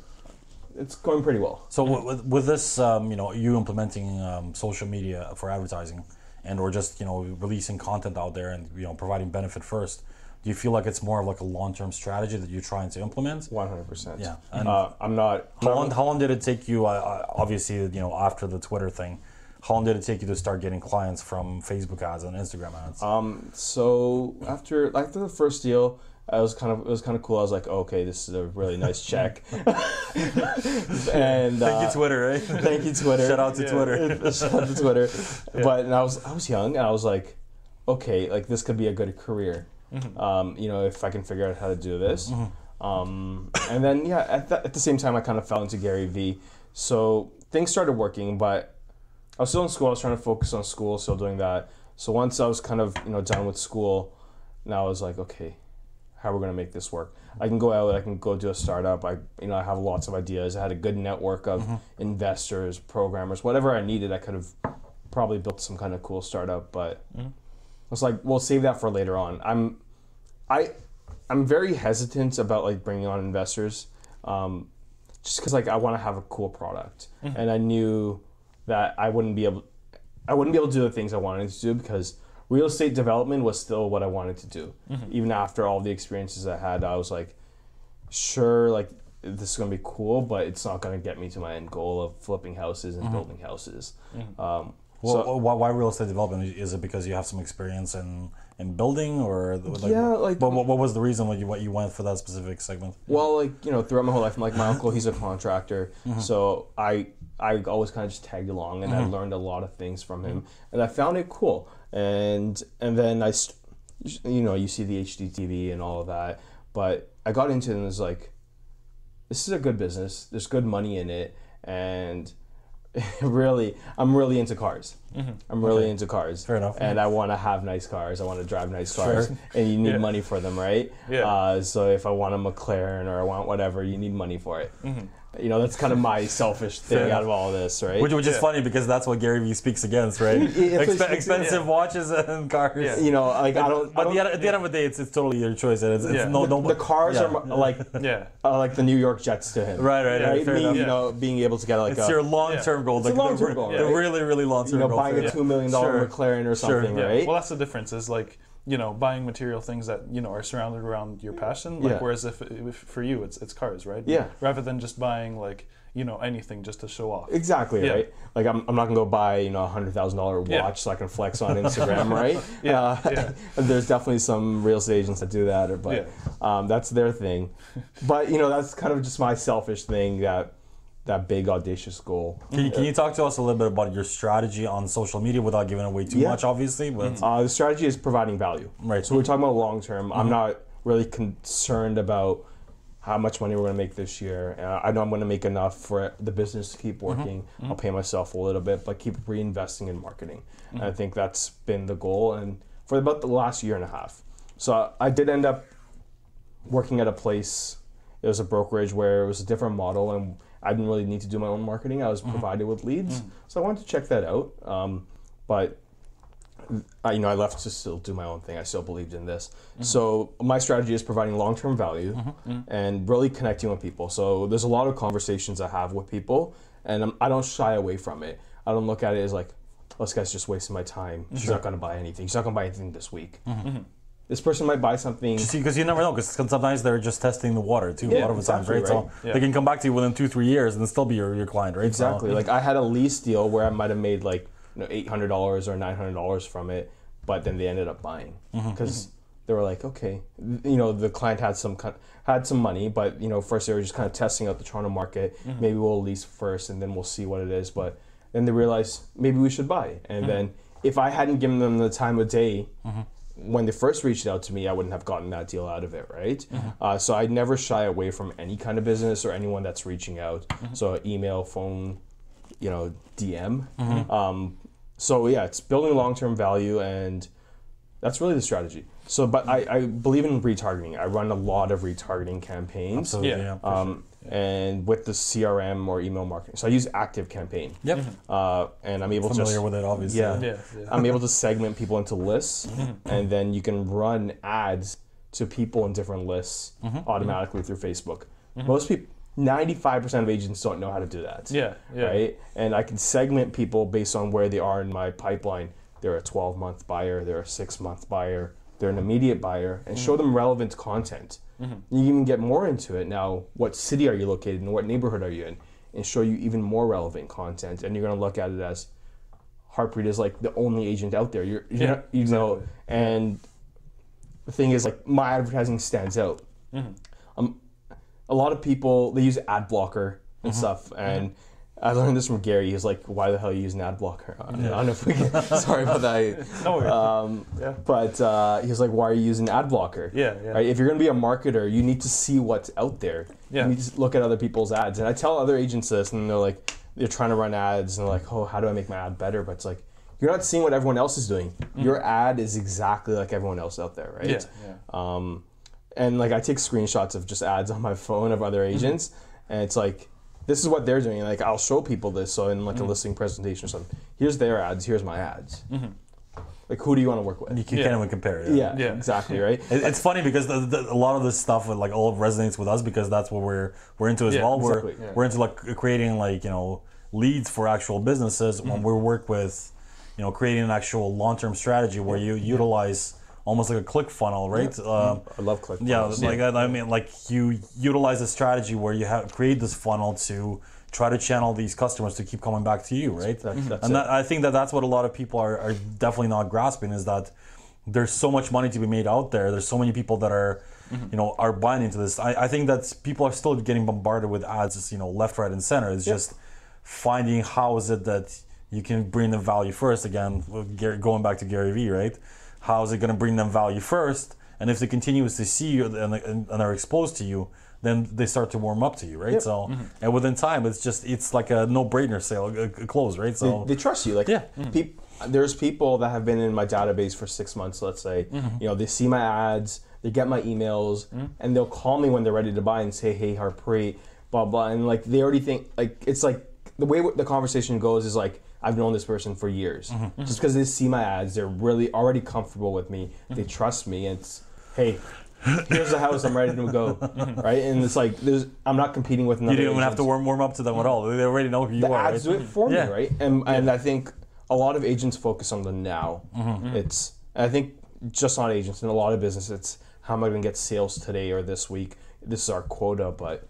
it's going pretty well. So with this, you implementing social media for advertising, and or just releasing content out there and providing benefit first. Do you feel like it's more of like a long-term strategy that you're trying to implement? 100%. Yeah. And I'm not. How long did it take you? Obviously, after the Twitter thing, how long did it take you to start getting clients from Facebook ads and Instagram ads? So after the first deal, it was kind of cool. I was like, okay, this is a really nice check. And thank you, Twitter, right? Thank you, Twitter. Shout out to Twitter. Shout out to Twitter. Yeah. But I was young, and I was like, okay, like this could be a good career. If I can figure out how to do this. And then at the same time, I kind of fell into Gary Vee. So things started working, but I was still in school. I was trying to focus on school, still doing that. So once I was kind of done with school, now I was like, okay, how are we going to make this work? I can go out, I can go do a startup. I have lots of ideas. I had a good network of investors, programmers, whatever I needed. I could have probably built some kind of cool startup, but I was like, we'll save that for later on. I'm very hesitant about like bringing on investors, just because like I want to have a cool product, and I knew that I wouldn't be able to do the things I wanted to do because real estate development was still what I wanted to do. Even after all the experiences I had, I was like, sure, like this is gonna be cool, but it's not gonna get me to my end goal of flipping houses and building houses. Why real estate development? Is it because you have some experience in building, or But what was the reason what you went for that specific segment? Well, throughout my whole life, my uncle, he's a contractor, so I always kind of just tagged along, and I learned a lot of things from him, and I found it cool. And then you see the HDTV and all of that, but I got into it and was like, this is a good business. There's good money in it, and I'm really into cars. I'm really into cars. Fair enough. And I want to have nice cars. I want to drive nice cars, and you need money for them, right? Yeah. So if I want a McLaren or I want whatever, you need money for it. That's kind of my selfish thing out of all this, right? Which is funny because that's what Gary Vee speaks against, right? Expensive watches and cars. Yeah. I don't. But at the end of the day, it's totally your choice. And it's the cars are like the New York Jets to him. Right. Fair enough. Being able to get it's your long-term goal. It's a long-term goal, right? The really, really long-term goal. Buying a $2 million McLaren or something, right? Well, that's the difference. Is like buying material things that are surrounded around your passion. Whereas if for you it's cars, right? Yeah. Rather than just buying like anything just to show off. Exactly, right? Like I'm not gonna go buy a $100,000 watch so I can flex on Instagram, right? There's definitely some real estate agents that do that, but that's their thing. But that's kind of just my selfish thing, that big audacious goal. Can you talk to us a little bit about your strategy on social media without giving away too much, obviously? But the strategy is providing value. Right. So we're talking about long term. I'm not really concerned about how much money we're going to make this year. I know I'm going to make enough for the business to keep working. I'll pay myself a little bit, but keep reinvesting in marketing. And I think that's been the goal, and for about the last year and a half. So I did end up working at a place. It was a brokerage where it was a different model, and I didn't really need to do my own marketing. I was provided with leads, so I wanted to check that out. But I left to still do my own thing. I still believed in this. So my strategy is providing long-term value and really connecting with people. So there's a lot of conversations I have with people, and I don't shy away from it. I don't look at it as like, oh, this guy's just wasting my time. He's not going to buy anything. He's not going to buy anything this week. This person might buy something. Because you never know, because sometimes they're just testing the water too. A lot of the times, right? So they can come back to you within 2-3 years and still be your client, right? Exactly. So, like I had a lease deal where I might have made like $800 or $900 from it, but then they ended up buying because they were like, okay, the client had some money, but first they were just kind of testing out the Toronto market. Maybe we'll lease first and then we'll see what it is. But then they realized maybe we should buy. And then if I hadn't given them the time of day, when they first reached out to me, I wouldn't have gotten that deal out of it, right? So I never shy away from any kind of business or anyone that's reaching out. So email, phone, DM. So yeah, it's building long-term value, and that's really the strategy. So, but I believe in retargeting. I run a lot of retargeting campaigns. Absolutely, Yeah. And with the CRM or email marketing. So I use Active Campaign. Yep. And I'm able to Familiar with it, obviously. Yeah. I'm able to segment people into lists, and then you can run ads to people in different lists automatically through Facebook. Most people, 95% of agents don't know how to do that. Yeah. Right? And I can segment people based on where they are in my pipeline. They're a 12-month buyer, they're a 6-month buyer, they're an immediate buyer, and show them relevant content. You even get more into it now. What city are you located in? What neighborhood are you in? And show you even more relevant content. And you're going to look at it as Harpreet is like the only agent out there. Exactly. And the thing is, like, my advertising stands out. A lot of people, they use ad blocker and stuff, and I learned this from Gary. He's like, "Why the hell are you using ad blocker?" I don't know if we can. Sorry about that. No worries. But he was like, "Why are you using ad blocker?" Yeah. Right? If you're going to be a marketer, you need to see what's out there. Yeah. You need to look at other people's ads. And I tell other agents this, and they're trying to run ads, and they're like, "Oh, how do I make my ad better?" But it's like, you're not seeing what everyone else is doing. Your ad is exactly like everyone else out there, right? Yeah. And like, I take screenshots of just ads on my phone of other agents, and it's like, this is what they're doing. And like, I'll show people this. So in like a listing presentation or something, here's their ads, here's my ads. Like, who do you want to work with? You can't even compare it. Yeah, exactly, right? It's funny because a lot of this stuff like all resonates with us because that's what we're into as well. Exactly. We're into like creating like leads for actual businesses when we work with creating an actual long-term strategy where you utilize almost like a click funnel, right? I love click funnels. I mean, like you utilize a strategy where you create this funnel to try to channel these customers to keep coming back to you, right? I think that's what a lot of people are definitely not grasping, is that there's so much money to be made out there. There's so many people that are, are buying into this. I think that people are still getting bombarded with ads, left, right, and center. It's just finding how is it that you can bring them value first. Again, going back to Gary Vee, right? How is it going to bring them value first? And if they continuously see you and are exposed to you, then they start to warm up to you, right? So, and within time, it's like a no-brainer sale, a close, right? So they trust you. Like, there's people that have been in my database for 6 months, let's say. They see my ads, they get my emails, and they'll call me when they're ready to buy and say, "Hey, Harpreet, blah blah," and like they already think, like, it's like the way the conversation goes is like, I've known this person for years. Just because they see my ads, they're really already comfortable with me. They trust me. And it's, hey, here's the house, I'm ready to go, right? And it's like, I'm not competing with another. You didn't even have to warm up to them at all. They already know who you are. The ads right? do it for me, right? And I think a lot of agents focus on the now. I think just not agents, in a lot of business, it's how am I going to get sales today or this week? This is our quota, but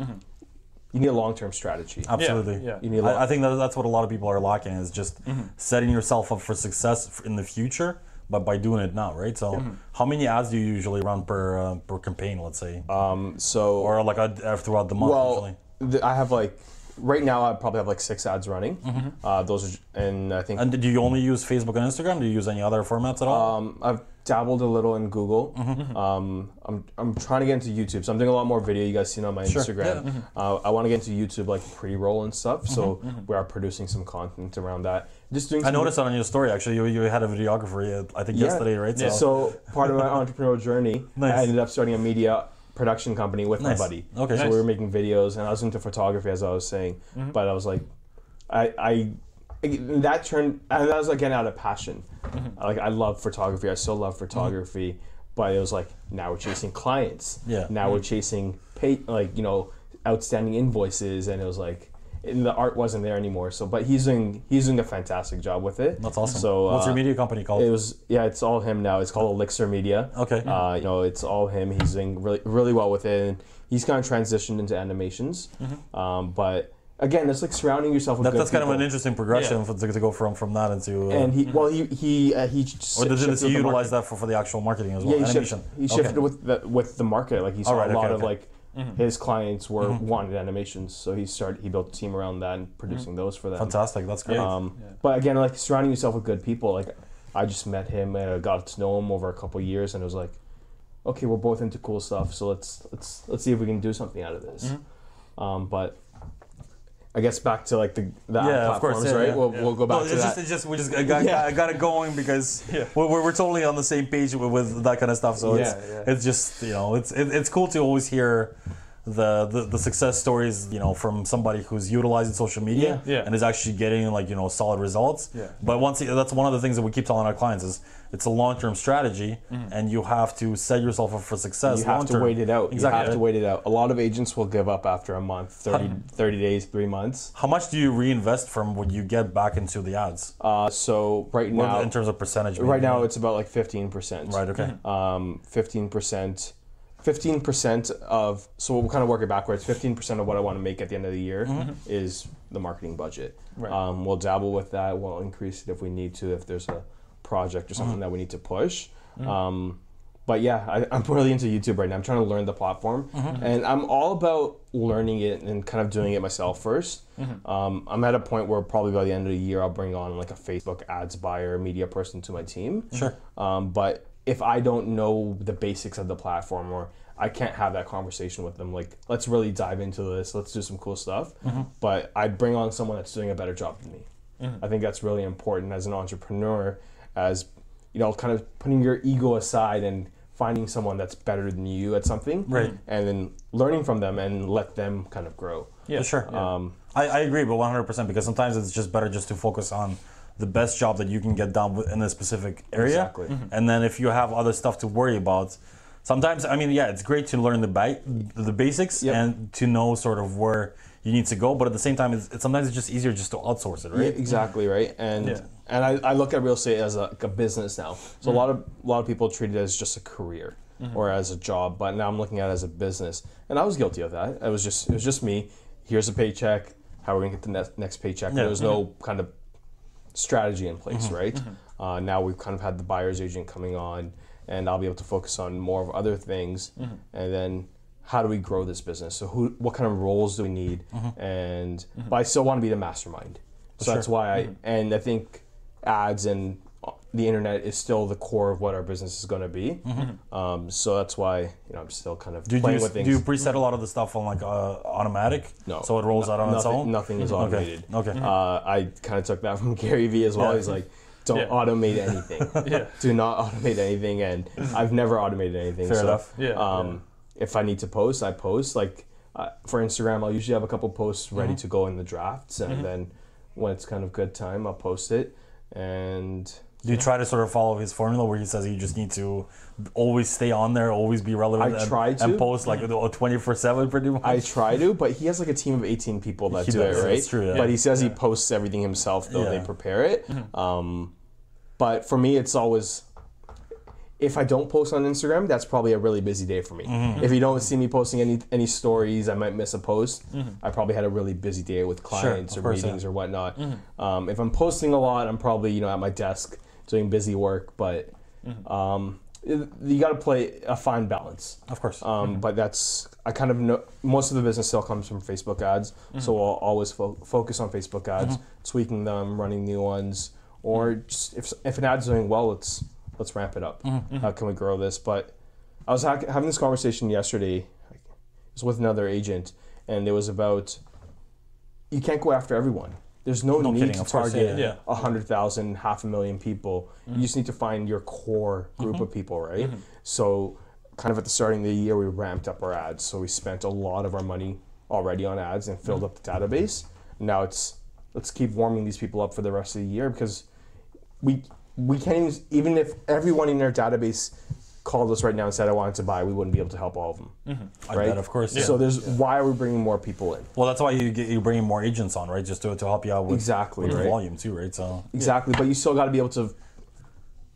you need a long-term strategy. Absolutely. You need I think that's what a lot of people are lacking, is just setting yourself up for success in the future, but by doing it now, right? So how many ads do you usually run per campaign, let's say? Or like throughout the month usually? I have like, right now I probably have like 6 ads running. Those are, and I think... And do you only use Facebook and Instagram? Do you use any other formats at all? I've dabbled a little in Google. I'm trying to get into YouTube, so I'm doing a lot more video. You guys seen on my Instagram. I want to get into YouTube, like pre-roll and stuff. So we are producing some content around that. Just doing. I noticed that on your story. Actually, you had a videographer. I think yesterday, right? So part of my entrepreneurial journey, I ended up starting a media production company with my buddy. Okay. So we were making videos, and I was into photography, as I was saying. But I was like, that turned, and that was again out of passion. Like, I love photography. I still love photography, but it was like, now we're chasing clients. Now we're chasing outstanding invoices, and it was like, and the art wasn't there anymore. So, but he's doing a fantastic job with it. That's awesome. So, what's your media company called? It's all him now. It's called Elixir Media. Okay. It's all him. He's doing really, really well with it, and he's kind of transitioned into animations. But again, it's like surrounding yourself with good that's kind of people. an interesting progression to go from that into. And he or did he utilize that for the actual marketing as well? Yeah, he shifted with the market. Like, he saw a lot of like his clients wanted animations, so he built a team around that and producing those for them. Fantastic, that's great. But again, like, surrounding yourself with good people, like, I just met him and I got to know him over a couple of years, and it was like, okay, we're both into cool stuff, so let's see if we can do something out of this. But I guess back to like the platforms, right? We'll go back to that. I got it going because we're totally on the same page with that kind of stuff. So it's just, you know, it's cool to always hear the success stories, you know, from somebody who's utilizing social media and is actually getting, like, you know, solid results. But that's one of the things that we keep telling our clients is it's a long-term strategy, and you have to set yourself up for success. You have to wait it out. Exactly. You have to wait it out. A lot of agents will give up after a month, 30 days, 3 months. How much do you reinvest from what you get back into the ads? So right now, in terms of percentage, maybe? Right now it's about like 15%. Right. Okay. 15%. 15% of, so we'll kind of work it backwards. 15% of what I want to make at the end of the year is the marketing budget. Right. We'll dabble with that. We'll increase it if we need to, if there's a project or something that we need to push. But yeah, I'm really into YouTube right now. I'm trying to learn the platform, and I'm all about learning it and kind of doing it myself first. I'm at a point where probably by the end of the year, I'll bring on like a Facebook ads buyer, media person to my team. Sure. But if I don't know the basics of the platform, or I can't have that conversation with them, like, let's really dive into this, let's do some cool stuff. But I bring on someone that's doing a better job than me. I think that's really important as an entrepreneur, as, you know, kind of putting your ego aside and finding someone that's better than you at something, right, and then learning from them and let them kind of grow. Yeah, for sure. I agree, but 100%, because sometimes it's just better just to focus on the best job that you can get done in a specific area. Exactly. And then if you have other stuff to worry about, sometimes, I mean, yeah, it's great to learn the basics and to know sort of where you need to go, but at the same time, sometimes it's just easier just to outsource it, right? Yeah, exactly, right. And I look at real estate as a business now. So a lot of people treat it as just a career or as a job, but now I'm looking at it as a business. And I was guilty of that. It was just me. Here's a paycheck. How are we gonna get the next paycheck? There was no kind of strategy in place, right? Now we've kind of had the buyer's agent coming on, and I'll be able to focus on more of other things. And then, how do we grow this business? So what kind of roles do we need? And but I still want to be the mastermind. So that's why I think ads and the internet is still the core of what our business is going to be. So that's why, you know, I'm still kind of playing with things. Do you preset a lot of the stuff on like automatic? No. So it rolls out on its own? Nothing is automated. Okay. I kind of took that from Gary Vee as well. He's like, don't automate anything. Do not automate anything, and I've never automated anything. Fair enough. If I need to post, I post. Like for Instagram, I'll usually have a couple posts ready to go in the drafts, and then when it's kind of good time, I'll post it. And do you try to sort of follow his formula where he says you just need to always stay on there, always be relevant, and post like 24/7 pretty much? I try to, but he has like a team of 18 people that do it, right? That's true, But he says he posts everything himself, though they prepare it. But for me, it's always, if I don't post on Instagram, that's probably a really busy day for me. If you don't see me posting any stories, I might miss a post. I probably had a really busy day with clients or meetings or whatnot. If I'm posting a lot, I'm probably, you know, at my desk doing busy work. But you got to play a fine balance. Of course. But that's, I kind of know, most of the business still comes from Facebook ads. So I'll always focus on Facebook ads, tweaking them, running new ones. Or just if an ad's doing well, let's ramp it up. How can we grow this? But I was having this conversation yesterday. It was with another agent, and it was about, you can't go after everyone. There's no need to target 100,000, 500,000 people. You just need to find your core group of people, right? So kind of at the starting of the year, we ramped up our ads. So we spent a lot of our money already on ads and filled up the database. Now let's keep warming these people up for the rest of the year, because we can't even if everyone in our database called us right now and said I wanted to buy, we wouldn't be able to help all of them. Right? That, of course. So why are we bringing more people in? Well, that's why you're bringing more agents on, right? Just to help you out with with the volume too, right? So exactly, but you still got to be able to,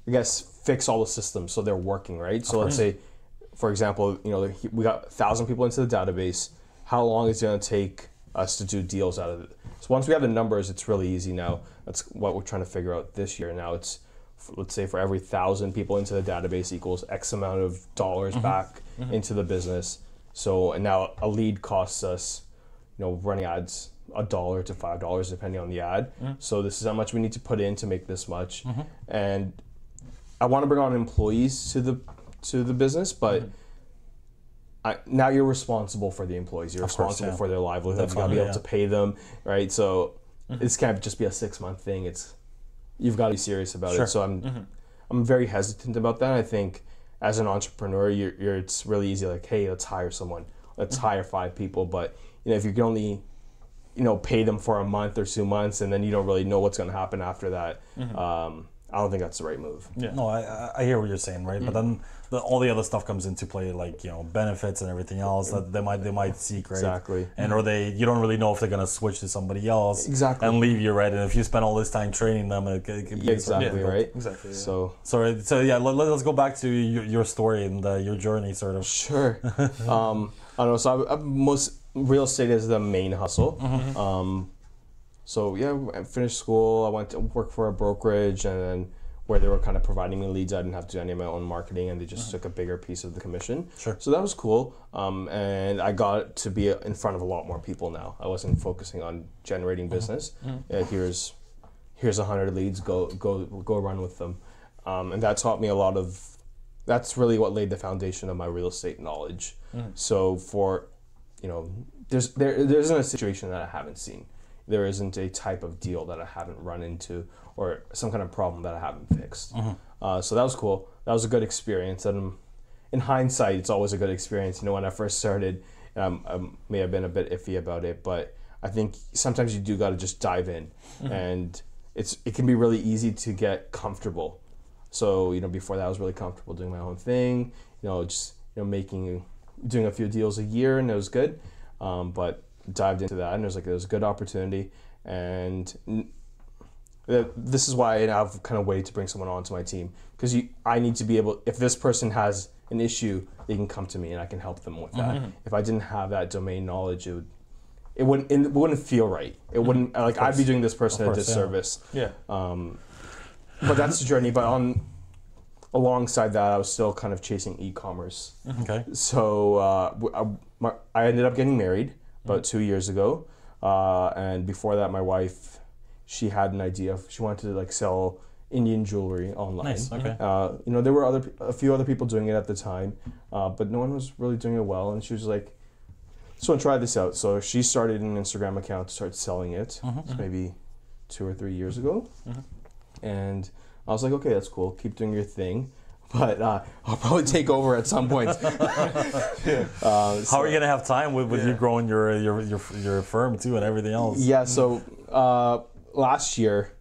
I guess, fix all the systems so they're working, right? So let's say, for example, you know, we got 1,000 people into the database. How long is it going to take us to do deals out of it? So once we have the numbers, it's really easy now. That's what we're trying to figure out this year. Now it's, let's say for every 1,000 people into the database equals X amount of dollars back into the business. So, and now a lead costs us, you know, running ads $1 to $5 depending on the ad. So this is how much we need to put in to make this much. And I want to bring on employees to the business, but now you're responsible for the employees. You're responsible for their livelihood. You got to be able to pay them, right? So this can't just be a 6-month thing. You've got to be serious about it. So I'm very hesitant about that. I think as an entrepreneur, it's really easy. Like, hey, let's hire someone. Let's hire 5 people. But if you can only pay them for a month or 2 months, and then you don't really know what's going to happen after that. I don't think that's the right move. Yeah. No, I hear what you're saying, right? But then all the other stuff comes into play, like benefits and everything else that they might seek, right? Exactly. And you don't really know if they're gonna switch to somebody else, exactly, and leave you, right? And if you spend all this time training them, it could be exactly right. Exactly. Yeah. So yeah, let's go back to your story and your journey, sort of. Sure. I don't know. So most real estate is the main hustle. So yeah, I finished school. I went to work for a brokerage, and then where they were kind of providing me leads, I didn't have to do any of my own marketing, and they just took a bigger piece of the commission. Sure. So that was cool, and I got to be in front of a lot more people now. I wasn't focusing on generating business. Here's 100 leads. Go run with them, and that taught me a lot of. That's really what laid the foundation of my real estate knowledge. So for, there isn't a situation that I haven't seen. There isn't a type of deal that I haven't run into or some kind of problem that I haven't fixed. So that was cool. That was a good experience. And in hindsight, it's always a good experience. When I first started, I may have been a bit iffy about it, but I think sometimes you do got to just dive in. And it can be really easy to get comfortable. So, before that I was really comfortable doing my own thing, doing a few deals a year, and it was good. But dived into that, and it was a good opportunity, and this is why I've kind of waited to bring someone onto my team, because I need to be able, if this person has an issue, they can come to me and I can help them with that. If I didn't have that domain knowledge, it wouldn't feel right. It wouldn't, I'd be doing this person a disservice. Yeah. But that's the journey. But alongside that, I was still kind of chasing e-commerce. Okay. So I ended up getting married about 2 years ago, and before that, my wife, she had an idea. She wanted to sell Indian jewelry online. Nice. Okay. There were a few other people doing it at the time, but no one was really doing it well. And she was like, "So I try this out." So she started an Instagram account to start selling it. It's maybe 2 or 3 years ago, and I was like, "Okay, that's cool. Keep doing your thing." But I'll probably take over at some point. How are you gonna have time with you growing your firm too and everything else? Yeah. So last year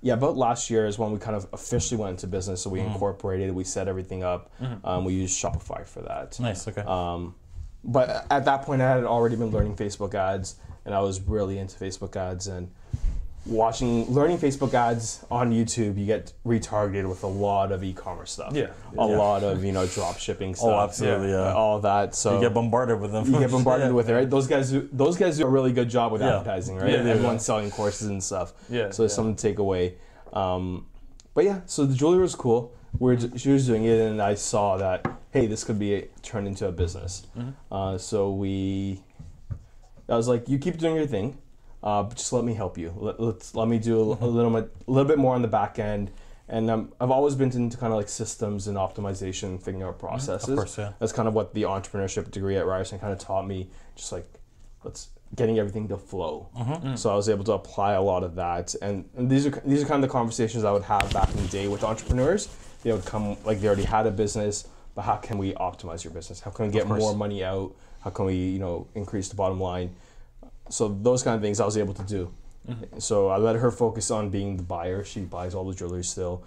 is when we kind of officially went into business. So we incorporated, we set everything up. We used Shopify for that. Nice. Okay. But at that point, I had already been learning Facebook ads, and I was really into Facebook ads, and learning Facebook ads on YouTube, you get retargeted with a lot of e-commerce stuff. A lot of drop shipping stuff. Oh, absolutely, yeah. All of that. So you get bombarded with them. You get bombarded with it, right? Those guys do a really good job with advertising, right? Everyone's selling courses and stuff. So there's something to take away. But yeah, so the jewelry was cool. She was doing it, and I saw that, hey, this could be turned into a business. So I was like, you keep doing your thing. But just let me help you. Let me do a little bit more on the back end, and I've always been into kind of systems and optimization, figuring out processes. Of course, yeah. That's kind of what the entrepreneurship degree at Ryerson kind of taught me. Just getting everything to flow. So I was able to apply a lot of that, and these are kind of the conversations I would have back in the day with entrepreneurs. They would come they already had a business, but how can we optimize your business? How can we get more money out? How can we increase the bottom line? So those kind of things I was able to do. So I let her focus on being the buyer. She buys all the jewelry still,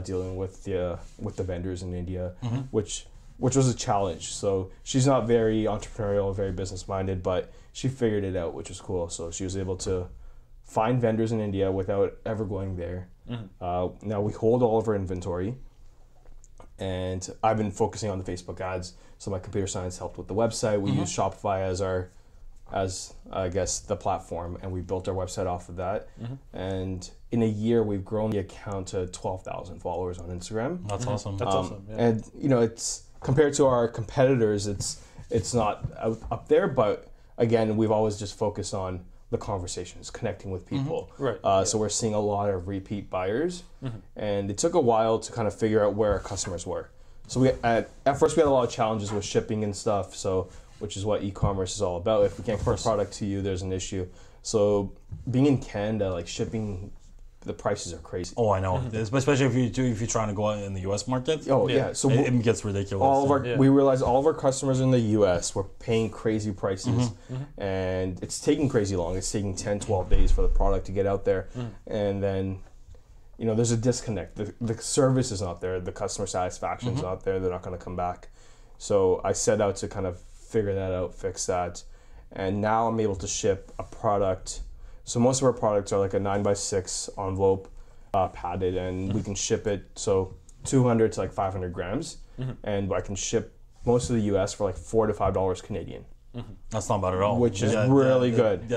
dealing with the vendors in India, which was a challenge. So she's not very entrepreneurial, very business minded, but she figured it out, which was cool. So she was able to find vendors in India without ever going there. Now we hold all of our inventory, and I've been focusing on the Facebook ads. So my computer science helped with the website. We use Shopify as I guess the platform, and we built our website off of that. And in a year, we've grown the account to 12,000 followers on Instagram. That's awesome. That's awesome. Yeah. And it's compared to our competitors, it's not up there. But again, we've always just focused on the conversations, connecting with people. Right. So we're seeing a lot of repeat buyers, and it took a while to kind of figure out where our customers were. So at first we had a lot of challenges with shipping and stuff. So which is what e-commerce is all about. If we can't get a product to you, there's an issue. So being in Canada, like shipping, the prices are crazy. Oh, I know. Especially if you're trying to go out in the U.S. market. Oh yeah, so it gets ridiculous. All of our we realized all of our customers in the U.S. were paying crazy prices, and it's taking crazy long. It's taking 10, 12 days for the product to get out there, and then there's a disconnect. The service is not there. The customer satisfaction is not there. They're not going to come back. So I set out to kind of figure that out, fix that, and now I'm able to ship a product. So most of our products are like a 9x6 envelope, padded, and we can ship it so 200 to like 500 grams, and I can ship most of the U.S. for like $4 to $5 Canadian. That's not bad at all. Which is really good.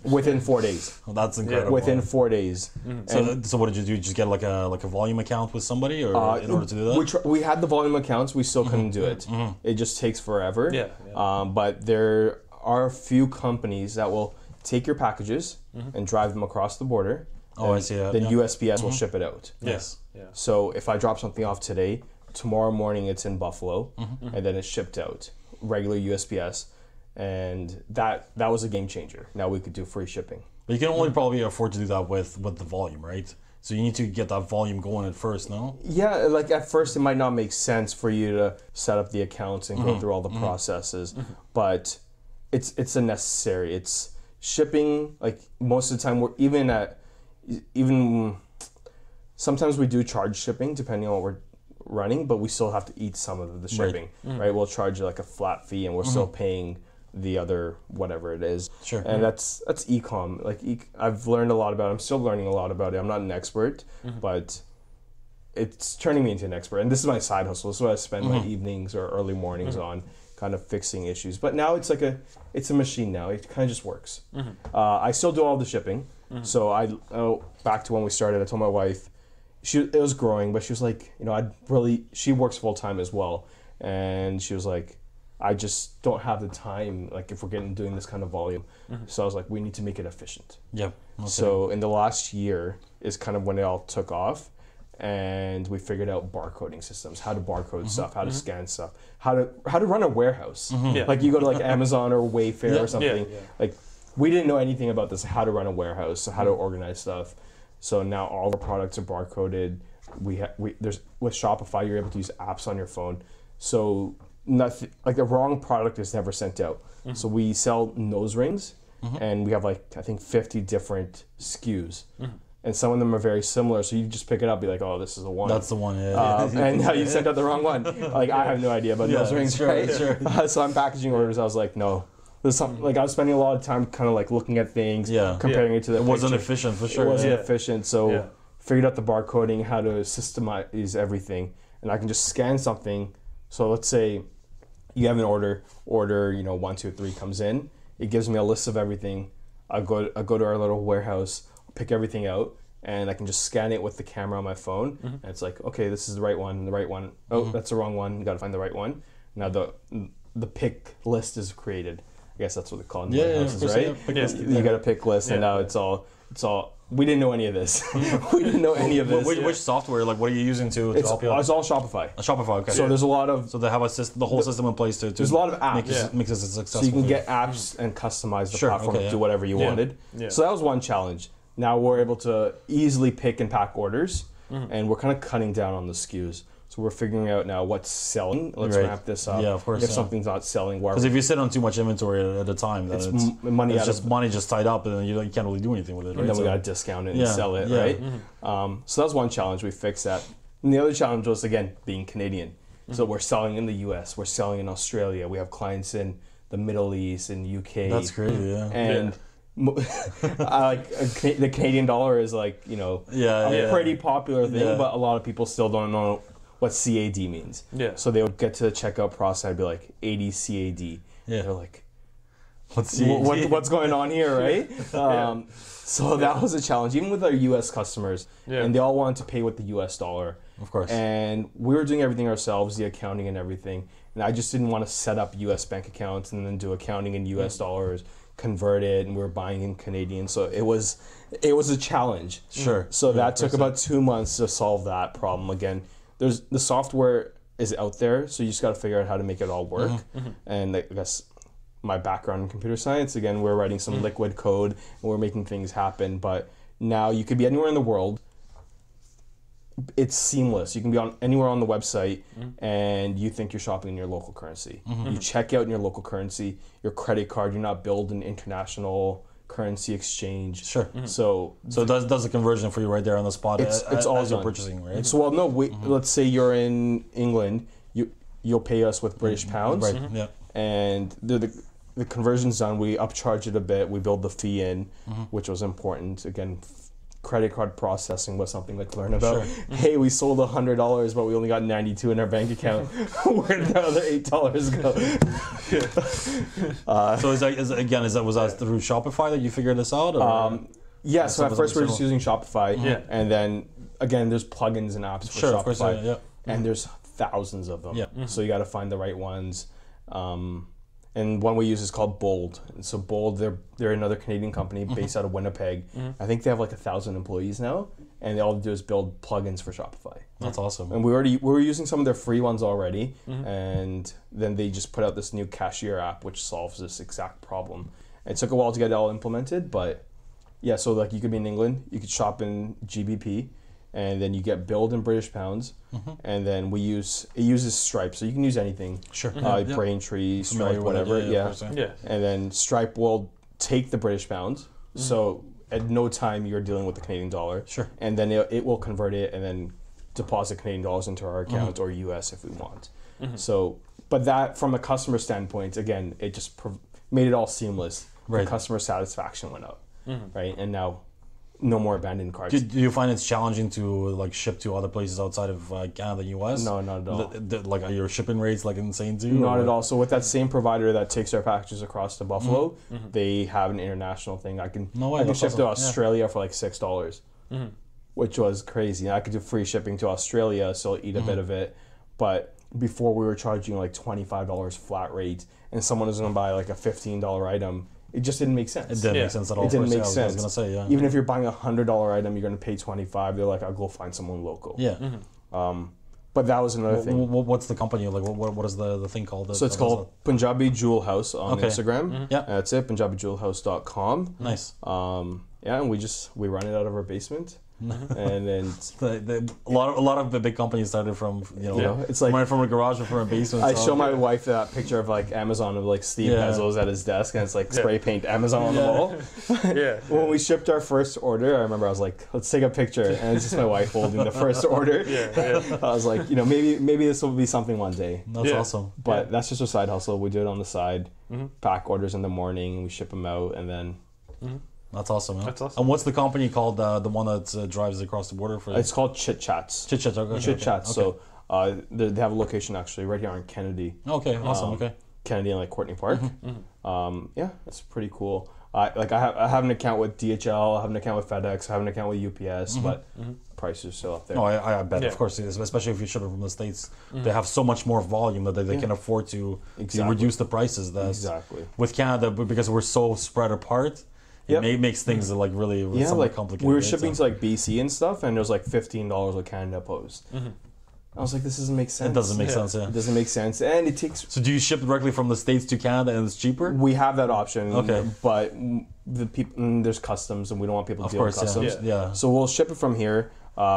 Within 4 days. Well, that's incredible. Within 4 days. So what did you do? Just get like a volume account with somebody, or in order to do that? We had the volume accounts. We still couldn't do it. It just takes forever. But there are a few companies that will take your packages and drive them across the border. Oh, I see that. Then USPS will ship it out. Yes. So if I drop something off today, tomorrow morning it's in Buffalo, and then it's shipped out. Regular USPS. And that was a game changer. Now we could do free shipping. But you can only probably afford to do that with the volume, right? So you need to get that volume going at first, no? Yeah, like at first it might not make sense for you to set up the accounts and go through all the processes, but it's a necessary. It's shipping. Like most of the time, we're even sometimes we do charge shipping depending on what we're running, but we still have to eat some of the shipping, right? We'll charge you like a flat fee, and we're still paying the other whatever it is. Sure. And that's e-com. Like I've learned a lot about it. I'm still learning a lot about it. I'm not an expert, but it's turning me into an expert. And this is my side hustle. This is what I spend my evenings or early mornings on, kind of fixing issues. But now it's it's a machine now. It kind of just works. I still do all the shipping. So back to when we started, I told my wife, it was growing, but she was like, she works full time as well. And she was like, I just don't have the time, like if we're doing this kind of volume. So I was like, we need to make it efficient. Yep. Okay. So in the last year is kind of when it all took off, and we figured out barcoding systems, how to barcode stuff, how to scan stuff, how to run a warehouse. Like you go to like Amazon or Wayfair or something. Like we didn't know anything about this, how to run a warehouse, how to organize stuff. So now all the products are barcoded. There's with Shopify, you're able to use apps on your phone. So nothing like the wrong product is never sent out. So we sell nose rings, and we have like I think 50 different SKUs, and some of them are very similar. So you just pick it up, be like, oh, this is the one. That's the one. Yeah. And now you sent out the wrong one. Like I have no idea about nose rings, right? Sure. So I'm packaging orders. I was like, no. There's something like I was spending a lot of time kind of like looking at things, comparing it to the. It wasn't efficient for sure. It wasn't efficient, so figured out the barcoding, how to systemize everything, and I can just scan something. So let's say you have an order 1, 2, 3 comes in. It gives me a list of everything. I go to our little warehouse, pick everything out, and I can just scan it with the camera on my phone. And it's like, okay, this is the right one. Oh, that's the wrong one. You got to find the right one. Now the pick list is created. I guess that's what they call it in warehouses, right? You got a pick list, and now it's all. We didn't know any of this. We didn't know any of this. Which software? Like, what are you using to help you out? It's all Shopify. Shopify, okay. So there's a lot of. So they have the whole system in place to. There's a lot of apps. Make this successful. So you can get apps and customize the platform to do whatever you wanted. So that was one challenge. Now we're able to easily pick and pack orders, and we're kind of cutting down on the SKUs. So we're figuring out now what's selling. Let's ramp this up. Yeah, of course. If something's not selling, because if you sit on too much inventory at a time, then it's money just tied up, and then you can't really do anything with it. Right? And then we got to discount it and sell it, right? So that was one challenge. We fixed that. And the other challenge was again being Canadian. So we're selling in the U.S. We're selling in Australia. We have clients in the Middle East and UK. That's crazy, yeah. And the Canadian dollar is a pretty popular thing, but a lot of people still don't know what CAD means. So they would get to the checkout process. I'd be like 80 CAD. They're like, what's going on here, right? So that was a challenge, even with our U.S. customers, and they all wanted to pay with the U.S. dollar. Of course. And we were doing everything ourselves, the accounting and everything. And I just didn't want to set up U.S. bank accounts and then do accounting in U.S. dollars, convert it, and we were buying in Canadian. So it was a challenge. Sure. So that took about 2 months to solve that problem. Again, there's the software is out there, so you just got to figure out how to make it all work. And I guess my background in computer science, again, we're writing some liquid code and we're making things happen. But now you could be anywhere in the world. It's seamless. You can be on anywhere on the website, and you think you're shopping in your local currency. You check out in your local currency. Your credit card, you're not billed in international currency exchange. Sure. So it does the conversion for you right there on the spot. It's all as you're done. purchasing, right? So let's say you're in England. You'll pay us with British pounds, Right. Yeah. and the conversion's done. We upcharge it a bit. We build the fee in, which was important. Again, credit card processing was something like to learn about. Sure. Hey, we sold $100, but we only got 92 in our bank account. Where'd the other $8 go? So was that through Shopify that you figured this out? Or? Yeah. So at first we were just external? using Shopify, and then again, there's plugins and apps for Sure, Shopify, of course, yeah. and there's thousands of them. Yeah. So you got to find the right ones. And one we use is called Bold. And so Bold, they're another Canadian company based out of Winnipeg. I think they have like 1,000 employees now, and all they do is build plugins for Shopify. That's awesome. And we were using some of their free ones already, and then they just put out this new cashier app which solves this exact problem. It took a while to get it all implemented, but yeah. So like you could be in England, you could shop in GBP, and then you get billed in British pounds, and then it uses Stripe, so you can use anything. Sure. Braintree, Familiar Stripe, with it, whatever. of course, Yeah. And then Stripe will take the British pounds, so at no time you're dealing with the Canadian dollar. Sure. And then it will convert it and then deposit Canadian dollars into our account or US if we want. So, but that from a customer standpoint, again, it just made it all seamless. Right. The customer satisfaction went up, right? And now, no more abandoned carts. Do you find it's challenging to like ship to other places outside of Canada and US? No, not at all. Like are your shipping rates like insane too? Not at all. So with that same provider that takes our packages across to Buffalo, they have an international thing. I can that's ship to awesome. Australia for like $6, which was crazy. I could do free shipping to Australia, so I'll eat a bit of it. But before we were charging like $25 flat rate, and someone was going to buy like a $15 item. It just didn't make sense. It didn't make sense at all. It didn't make I sense. was gonna say, yeah. Even if you're buying a $100 item, you're going to pay $25. They're like, I'll go find someone local. Yeah. But that was another thing. What's the company like? What is the thing called? So it's called Punjabi Jewel House on Instagram. Yeah. That's it, punjabijewelhouse.com. Nice. Yeah, and we run it out of our basement. And then A lot of the big companies started from it's like from a garage or from a basement. I show my wife that picture of like Amazon of like Steve Bezos at his desk, and it's like spray paint Amazon on the wall. When we shipped our first order, I remember I was like, let's take a picture, and it's just my wife holding the first order. I was like, maybe this will be something one day. That's awesome. But that's just a side hustle. We do it on the side, pack orders in the morning, we ship them out, and then. That's awesome. Huh? That's awesome. And what's the company called? The one that drives across the border for you? It's called Chit Chats. Chit Chats. Okay. Chit Chats. Okay. So they have a location actually right here on Kennedy. Okay. Awesome. Okay. Kennedy and like Courtney Park. Yeah, that's pretty cool. I have an account with DHL. I have an account with FedEx. I have an account with UPS, but prices are still up there. Oh, I bet. Of course, especially if you ship it from the States, they have so much more volume that they can afford to reduce the prices. Exactly. With Canada, because we're so spread apart. It makes things like really somewhat complicated. We were shipping to like BC and stuff, and it was like $15 with Canada Post. I was like, this doesn't make sense. It doesn't make sense, yeah. It doesn't make sense, and it takes. So do you ship directly from the States to Canada and it's cheaper? We have that option, okay, but the people there's customs, and we don't want people to deal with customs. Yeah. So we'll ship it from here.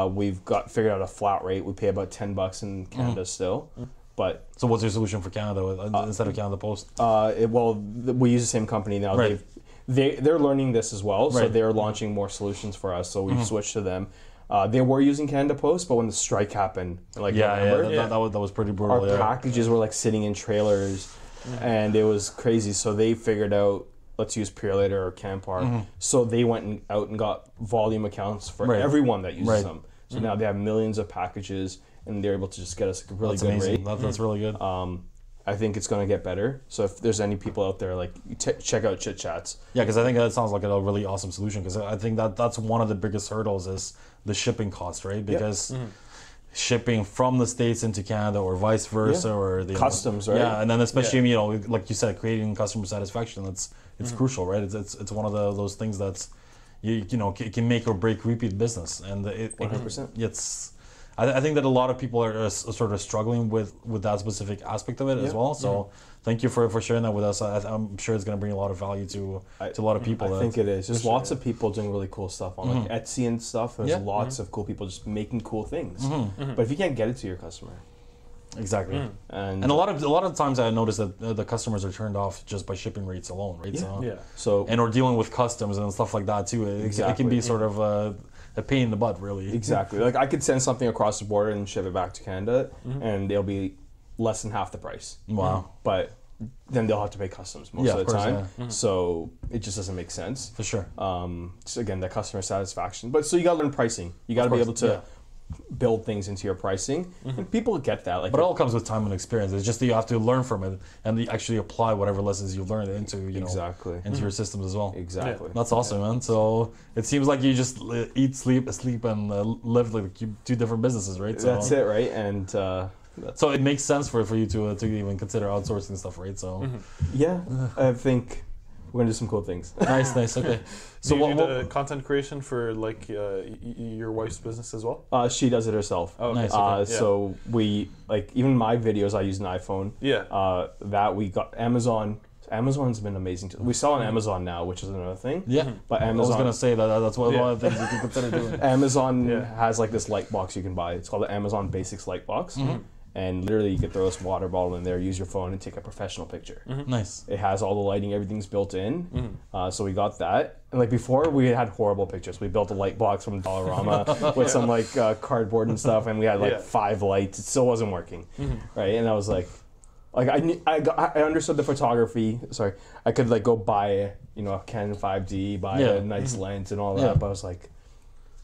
We've figured out a flat rate. We pay about $10 in Canada still, but. So what's your solution for Canada instead of Canada Post? We use the same company now. Right. They're learning this as well, so right. they're launching more solutions for us. So we've switched to them. They were using Canada Post, but when the strike happened, that was pretty brutal. Our packages were like sitting in trailers, and it was crazy. So they figured out, let's use Purelator or Canpar. So they went out and got volume accounts for everyone that uses them. So now they have millions of packages, and they're able to just get us a really good rate. That's really good. I think it's going to get better. So if there's any people out there, like check out Chit Chats. Yeah, because I think that sounds like a really awesome solution. Because I think that's one of the biggest hurdles is the shipping cost, right? Because shipping from the States into Canada or vice versa, or the customs, right? Yeah, and then especially like you said, creating customer satisfaction. It's crucial, right? It's one of those things that's it can make or break repeat business, and 100%. I think that a lot of people are sort of struggling with that specific aspect of it as well. So thank you for sharing that with us. I'm sure it's going to bring a lot of value to a lot of people. I think it is. There's lots of people doing really cool stuff on like Etsy and stuff. There's lots of cool people just making cool things. But if you can't get it to your customer. Exactly. And a lot of times I notice that the customers are turned off just by shipping rates alone, right? So and we're dealing with customs and stuff like that too. It can be sort of a pain in the butt, really. Exactly. Like I could send something across the border and ship it back to Canada, and it'll be less than half the price. Wow. But then they'll have to pay customs most of the time. So it just doesn't make sense. For sure. So again, the customer satisfaction. But so you got to learn pricing. You got to be able to build things into your pricing, and people get that. Like, but it all comes with time and experience. It's just that you have to learn from it and actually apply whatever lessons you've learned into into your systems as well. Exactly. That's awesome, man. So it seems like you just eat, sleep, and live like two different businesses, right? So that's it, right? And so it makes sense for you to even consider outsourcing stuff, right? So yeah, I think we're gonna do some cool things. Nice. Okay. So do you do content creation for like your wife's business as well? She does it herself. Oh, okay. Nice. So we even my videos, I use an iPhone. Yeah. That we got Amazon. Amazon's been amazing. We sell on Amazon now, which is another thing. Yeah. But Amazon. I was gonna say that's one of the things you can consider doing. Amazon has like this light box you can buy. It's called the Amazon Basics light box. And literally you can throw this water bottle in there, use your phone, and take a professional picture. Nice. It has all the lighting, everything's built in. So we got that. And like before, we had horrible pictures. We built a light box from Dollarama with some like cardboard and stuff, and we had like 5 lights. It still wasn't working, right? And I was like I understood the photography. Sorry, I could like go buy a Canon 5D, buy a nice lens and all that. But I was like,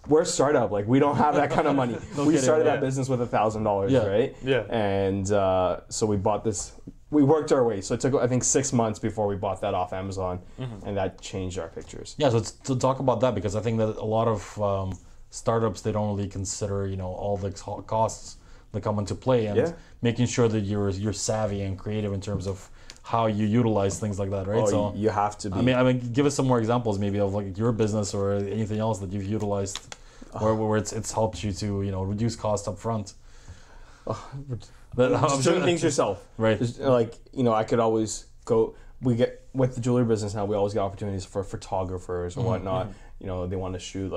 we're a startup. Like, we don't have that kind of money. We started that business with $1,000, right? Yeah. And so we bought this. We worked our way. So it took, I think, 6 months before we bought that off Amazon, and that changed our pictures. Yeah. So to talk about that, because I think that a lot of startups, they don't really consider all the costs that come into play, and making sure that you're savvy and creative in terms of how you utilize things like that, right? Oh, so you have to be. I mean, give us some more examples, maybe, of like your business or anything else that you've utilized, where it's helped you to reduce costs up front. Just doing things yourself, right? Just, like I could always go. We get with the jewelry business now. We always get opportunities for photographers or whatnot. They want to shoot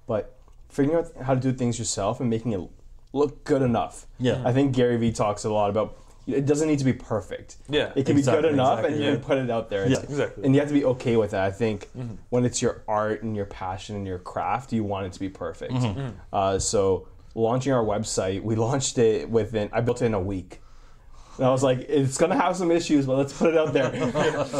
but figuring out how to do things yourself and making it look good enough. Yeah, I think Gary Vee talks a lot about. It doesn't need to be perfect. Yeah, it can be good enough, and you can put it out there. Yeah, exactly. And you have to be okay with that. I think when it's your art and your passion and your craft, you want it to be perfect. So launching our website, we launched it I built it in a week. And I was like, it's gonna have some issues, but let's put it out there.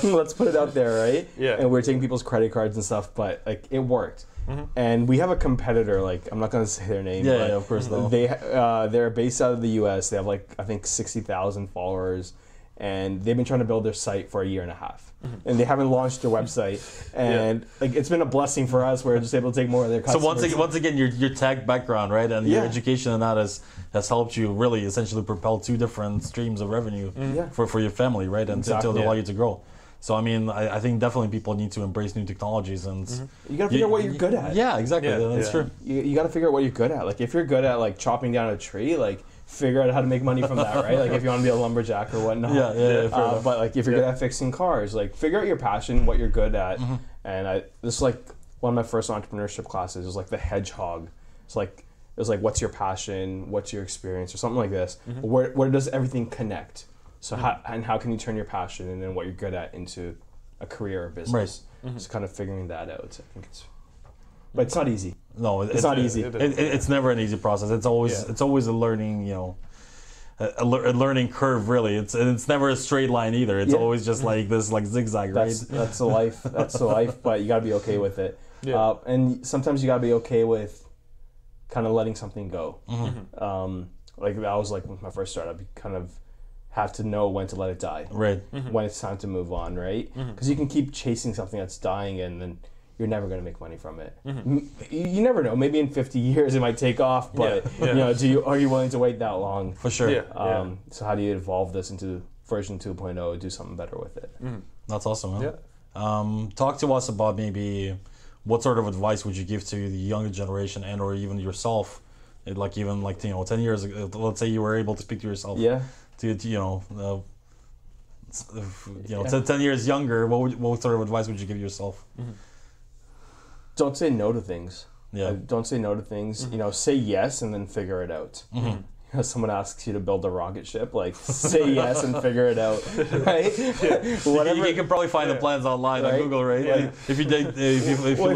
Let's put it out there, right? Yeah. And we're taking people's credit cards and stuff, but like it worked. And we have a competitor, like I'm not gonna say their name, but of course though. They're based out of the US. They have I think 60,000 followers, and they've been trying to build their site for a year and a half. And they haven't launched their website, and it's been a blessing for us. We're just able to take more of their customers. So once again, your tech background, right, and your education in that has helped you really essentially propel 2 different streams of revenue for your family, right, and to allow you to grow. So I mean, I think definitely people need to embrace new technologies, and you gotta figure out what you're good at. Yeah, exactly. That's true. You gotta figure out what you're good at. Like if you're good at chopping down a tree, figure out how to make money from that, right? Like if you want to be a lumberjack or whatnot. But if you're good at fixing cars, figure out your passion, what you're good at. And this is one of my first entrepreneurship classes. It was the hedgehog. It was what's your passion, what's your experience, or something like this. Where does everything connect? So how can you turn your passion and then what you're good at into a career or business? Right. So kind of figuring that out. I think but it's not easy. No, it's not easy. It's never an easy process. It's always a learning, a learning curve. Really, it's never a straight line either. It's always just like this, zigzag, right? That's the life. That's the life. But you gotta be okay with it. Yeah. And sometimes you gotta be okay with kind of letting something go. That was with my first startup. You kind of have to know when to let it die, right? When it's time to move on, right? Because you can keep chasing something that's dying, and then you're never going to make money from it. You never know. Maybe in 50 years it might take off, but you know, are you willing to wait that long? For sure. So how do you evolve this into version 2.0, do something better with it? That's awesome, man. Talk to us about maybe what sort of advice would you give to the younger generation and or even yourself, like even like 10 years ago, let's say you were able to speak to yourself. To 10 years younger, what sort of advice would you give yourself? Don't say no to things. Don't say no to things. Mm-hmm. You know, say yes and then figure it out. Someone asks you to build a rocket ship, like say yes and figure it out, right? Whatever. You can probably find the plans online on Google, right? Like, if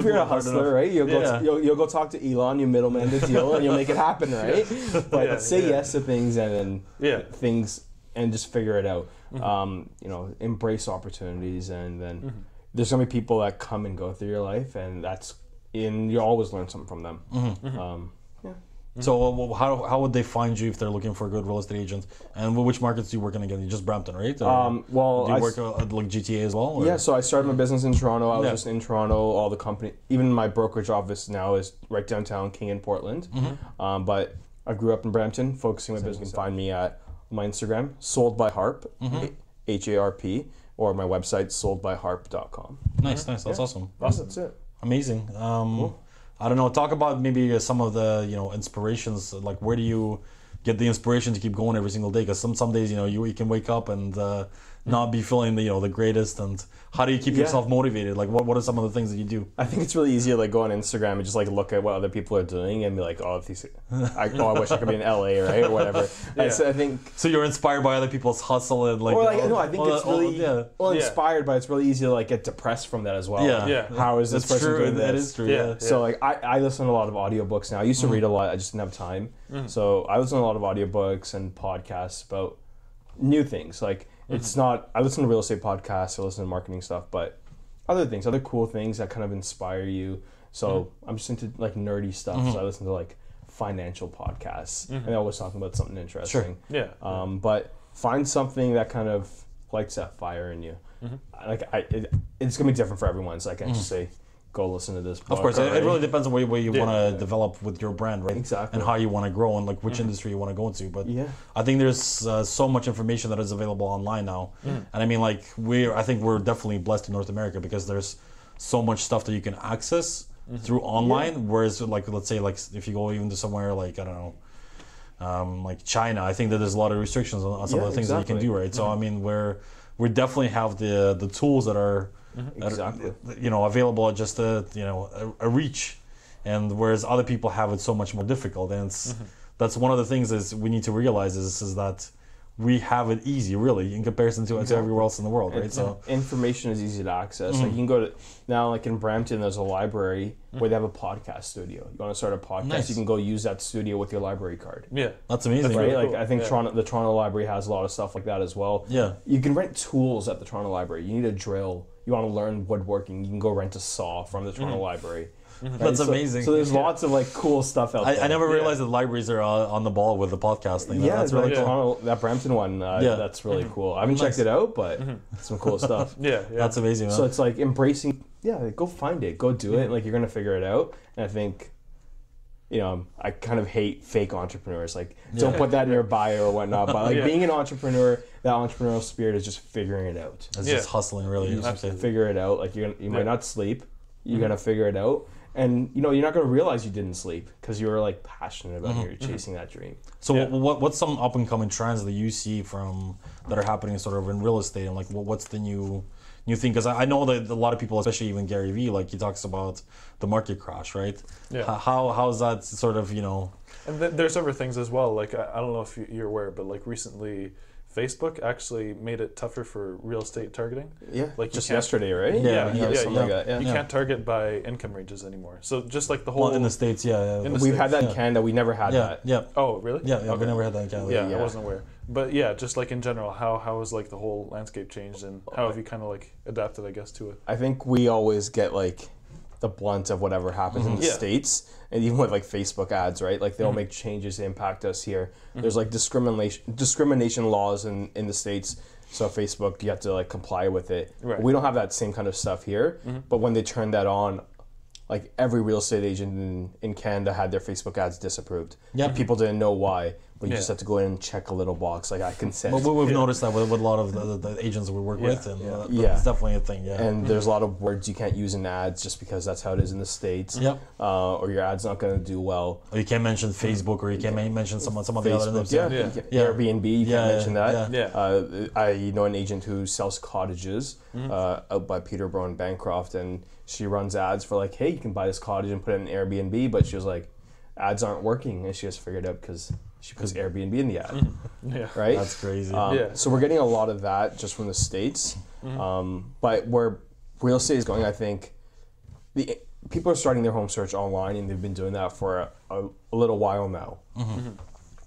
you're a hustler, right? You'll go talk to Elon, you middleman the deal, and you'll make it happen, right? But say yes to things and then things and just figure it out. You know, embrace opportunities, and then there's gonna be people that come and go through your life, and you always learn something from them. So how would they find you if they're looking for a good real estate agent? And which markets do you work in again? You just Brampton, right? Or Well, do you work at like GTA as well? Or? Yeah, so I started my business in Toronto. I was just in Toronto. All the company, even my brokerage office now is right downtown, King in Portland. But I grew up in Brampton, focusing my business. You can find me at my Instagram, sold by Harp, HARP, or my website, soldbyharp.com. Nice. That's awesome. That's it. Amazing. Cool. I don't know. Talk about maybe some of the inspirations. Like, where do you get the inspiration to keep going every single day? Because some days you can wake up and not be feeling the greatest. And how do you keep yourself motivated? Like, what are some of the things that you do? I think it's really easy to go on Instagram and just look at what other people are doing and be like, I wish I could be in LA, right, or whatever. So I think so. You're inspired by other people's hustle and I think it's really inspired, but it's really easy to get depressed from that as well. How is this person doing this? That is true. So I listen to a lot of audiobooks now. I used to read a lot. I just didn't have time. So I listen to a lot of audiobooks and podcasts about new things. It's not, I listen to real estate podcasts, I listen to marketing stuff, but other cool things that kind of inspire you. So I'm just into nerdy stuff. So I listen to financial podcasts, and they're always talking about something interesting. But find something that kind of lights that fire in you. It's gonna be different for everyone. So I can't just say, go listen to this book. Of course, it really depends on where you want to develop with your brand, right? Exactly. And how you want to grow and which industry you want to go into. But I think there's so much information that is available online now. And I mean, I think we're definitely blessed in North America because there's so much stuff that you can access through online. Whereas, let's say, if you go even to somewhere I don't know, like China, I think that there's a lot of restrictions on some of the things that you can do, right? So I mean, we definitely have the tools that are available at just a reach, and whereas other people have it so much more difficult, and that's one of the things is we need to realize is that we have it easy, really, in comparison to everywhere else in the world, right? So information is easy to access. You can go to now, in Brampton, there's a library where they have a podcast studio. You want to start a podcast, you can go use that studio with your library card. Yeah, that's amazing, right? Really cool. I think the Toronto Library has a lot of stuff like that as well. You can rent tools at the Toronto Library. You need a drill. You want to learn woodworking, you can go rent a saw from the Toronto Library. Right? That's amazing. So there's lots of cool stuff out there. I never realized that libraries are on the ball with the podcasting. That's really cool. Toronto, that Brampton one, that's really cool. I haven't checked it out, but some cool stuff. That's amazing, man. So it's embracing, go find it, go do it. You're going to figure it out. And I think, I kind of hate fake entrepreneurs. Don't put that in your bio or whatnot. But being an entrepreneur, that entrepreneurial spirit is just figuring it out. It's just hustling, really. You just figure it out. You might not sleep. You got to figure it out. And you're not going to realize you didn't sleep because you were passionate about it. You're chasing that dream. So what's some up and coming trends that you see that are happening sort of in real estate, and what's the new thing? Because I know that a lot of people, especially even Gary Vee, he talks about the market crash, right? How is that sort of And there's other things as well. I don't know if you're aware, but recently, Facebook actually made it tougher for real estate targeting. Just yesterday, right? You can't target by income ranges anymore. So just the whole in the States, we've had that in Canada. We never had that. Oh, really? Yeah, we never had that in Canada. I wasn't aware. But just in general, how has the whole landscape changed, and how have you kind of adapted, I guess, to it? I think we always get the blunt of whatever happens in the States, and even with Facebook ads, right? They'll make changes to impact us here. There's discrimination laws in the States, so Facebook, you have to comply with it. We don't have that same kind of stuff here, but when they turn that on, like every real estate agent in Canada had their Facebook ads disapproved. Yep. And people didn't know why, but you just have to go in and check a little box like I consent. But we've noticed that with a lot of the agents that we work with, and it's definitely a thing. Yeah. And there's a lot of words you can't use in ads just because that's how it is in the States. Yep. Or your ad's not going to do well. Or you can't mention Facebook, or you can't mention some of the other names. Airbnb, you can't mention that. Yeah. I know an agent who sells cottages out by Peterborough and Bancroft, and she runs ads for like, hey, you can buy this cottage and put it in Airbnb, but she was like, ads aren't working, and she just figured out because she puts Airbnb in the ad. Right? That's crazy. So we're getting a lot of that just from the States. But where real estate is going, I think people are starting their home search online, and they've been doing that for a little while now.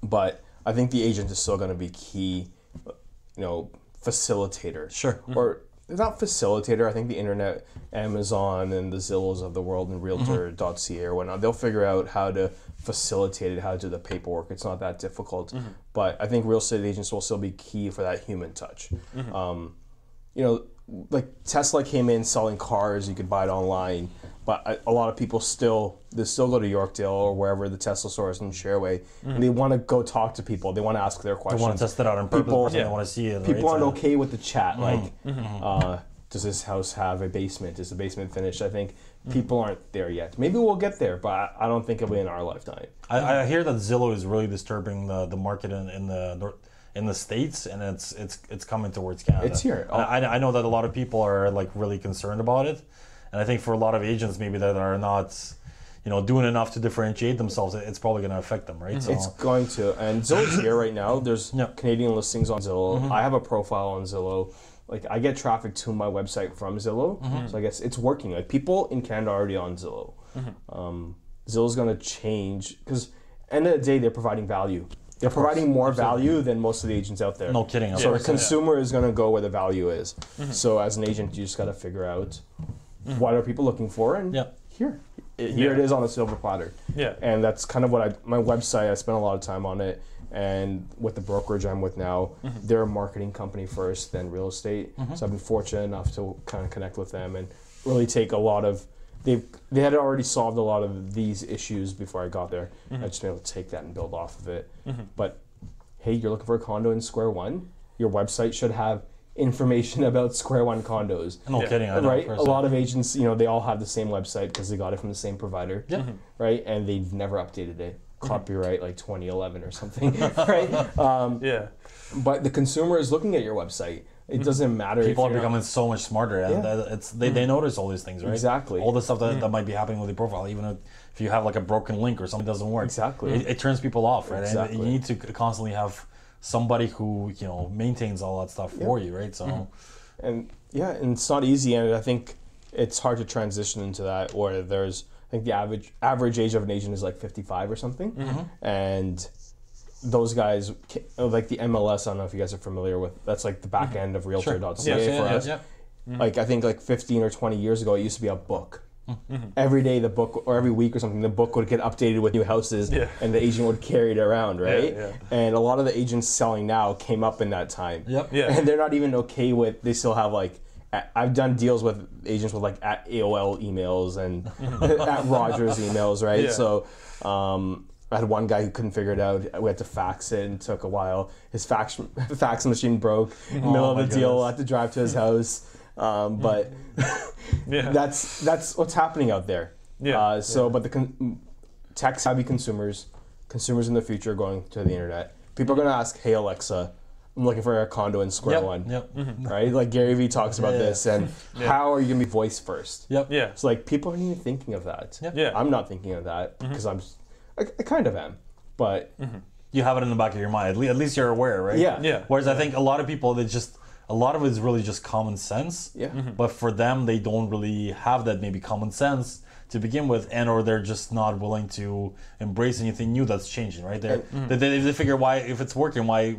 But I think the agent is still going to be key, facilitator. Sure. Or not facilitator. I think the internet, Amazon and the Zillows of the world and Realtor.ca or whatnot, they'll figure out how to facilitate it, how to do the paperwork. It's not that difficult. But I think real estate agents will still be key for that human touch. Like Tesla came in selling cars, you could buy it online, but a lot of people still go to Yorkdale or wherever the Tesla store is in Shareway, and they want to go talk to people. They want to ask their questions. They want to test it out in purpose. They want to see it. People aren't okay with the chat. Like, does this house have a basement? Is the basement finished? I think people aren't there yet. Maybe we'll get there, but I don't think it'll be in our lifetime. I hear that Zillow is really disturbing the market in the States, and it's coming towards Canada. It's here. I know that a lot of people are like really concerned about it, and I think for a lot of agents maybe that are not, doing enough to differentiate themselves, it's probably going to affect them, right? So it's going to. And Zillow's here right now. There's Canadian listings on Zillow. I have a profile on Zillow. Like, I get traffic to my website from Zillow, so I guess it's working. Like, people in Canada are already on Zillow. Zillow's going to change because, end of the day, they're providing value. They're providing more value than most of the agents out there. No kidding. So the consumer is going to go where the value is. So as an agent, you just got to figure out what are people looking for, and here it is on a silver platter. Yeah. And that's kind of what my website, I spent a lot of time on it, and with the brokerage I'm with now, they're a marketing company first, then real estate. So I've been fortunate enough to kind of connect with them and really take a lot of, they had already solved a lot of these issues before I got there. I just been able to take that and build off of it. But hey, you're looking for a condo in Square One, your website should have information about Square One condos. No kidding. I know, right? A lot of agents, they all have the same website because they got it from the same provider. Right? And they've never updated it. Copyright like 2011 or something. Right? But the consumer is looking at your website. It doesn't matter. People are becoming so much smarter, and they notice all these things, right? Exactly. All the stuff that might be happening with your profile, even if you have like a broken link or something doesn't work. Exactly. It turns people off, right? Exactly. And you need to constantly have somebody who maintains all that stuff for you, right? So, and it's not easy, and I think it's hard to transition into that. Or I think the average age of an agent is like 55 or something, and those guys, like the MLS, I don't know if you guys are familiar with, that's like the back end of Realtor.ca for us. Like, I think like 15 or 20 years ago, it used to be a book. Every day the book, or every week or something, the book would get updated with new houses, and the agent would carry it around, right? And a lot of the agents selling now came up in that time. And they're not even okay with, they still have like, I've done deals with agents with like at AOL emails and at Rogers emails, right? So I had one guy who couldn't figure it out. We had to fax it, and it took a while. His fax machine broke in the middle of the deal. I had to drive to his house. But that's what's happening out there. But the tech-savvy consumers in the future are going to the internet. People are going to ask, hey, Alexa, I'm looking for a condo in Square One. Right? Like Gary Vee talks about this, and how are you going to be voice first? It's like people aren't even thinking of that. I'm not thinking of that because I kind of am, but you have it in the back of your mind. At least you're aware, right? Whereas I think a lot of people, a lot of it is really just common sense. But for them, they don't really have that maybe common sense to begin with, or they're just not willing to embrace anything new that's changing, right? They figure, why, if it's working, why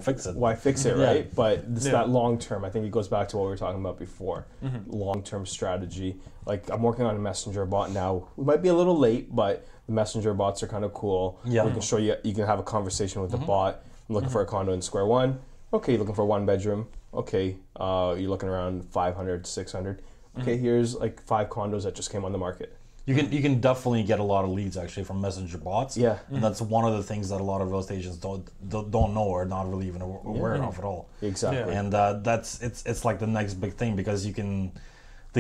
fix it? Why fix it, right? But it's that long term. I think it goes back to what we were talking about before. Long term strategy. Like, I'm working on a messenger bot now. We might be a little late, but the messenger bots are kind of cool. We can show you. You can have a conversation with the bot. I'm looking for a condo in Square One. Okay, you're looking for a one bedroom. Okay, you're looking around 500 to 600. Okay, here's like 5 condos that just came on the market. you can definitely get a lot of leads actually from messenger bots. Yeah. And that's one of the things that a lot of real estate agents don't know or not really even aware of at all. Exactly. Yeah. And it's like the next big thing because they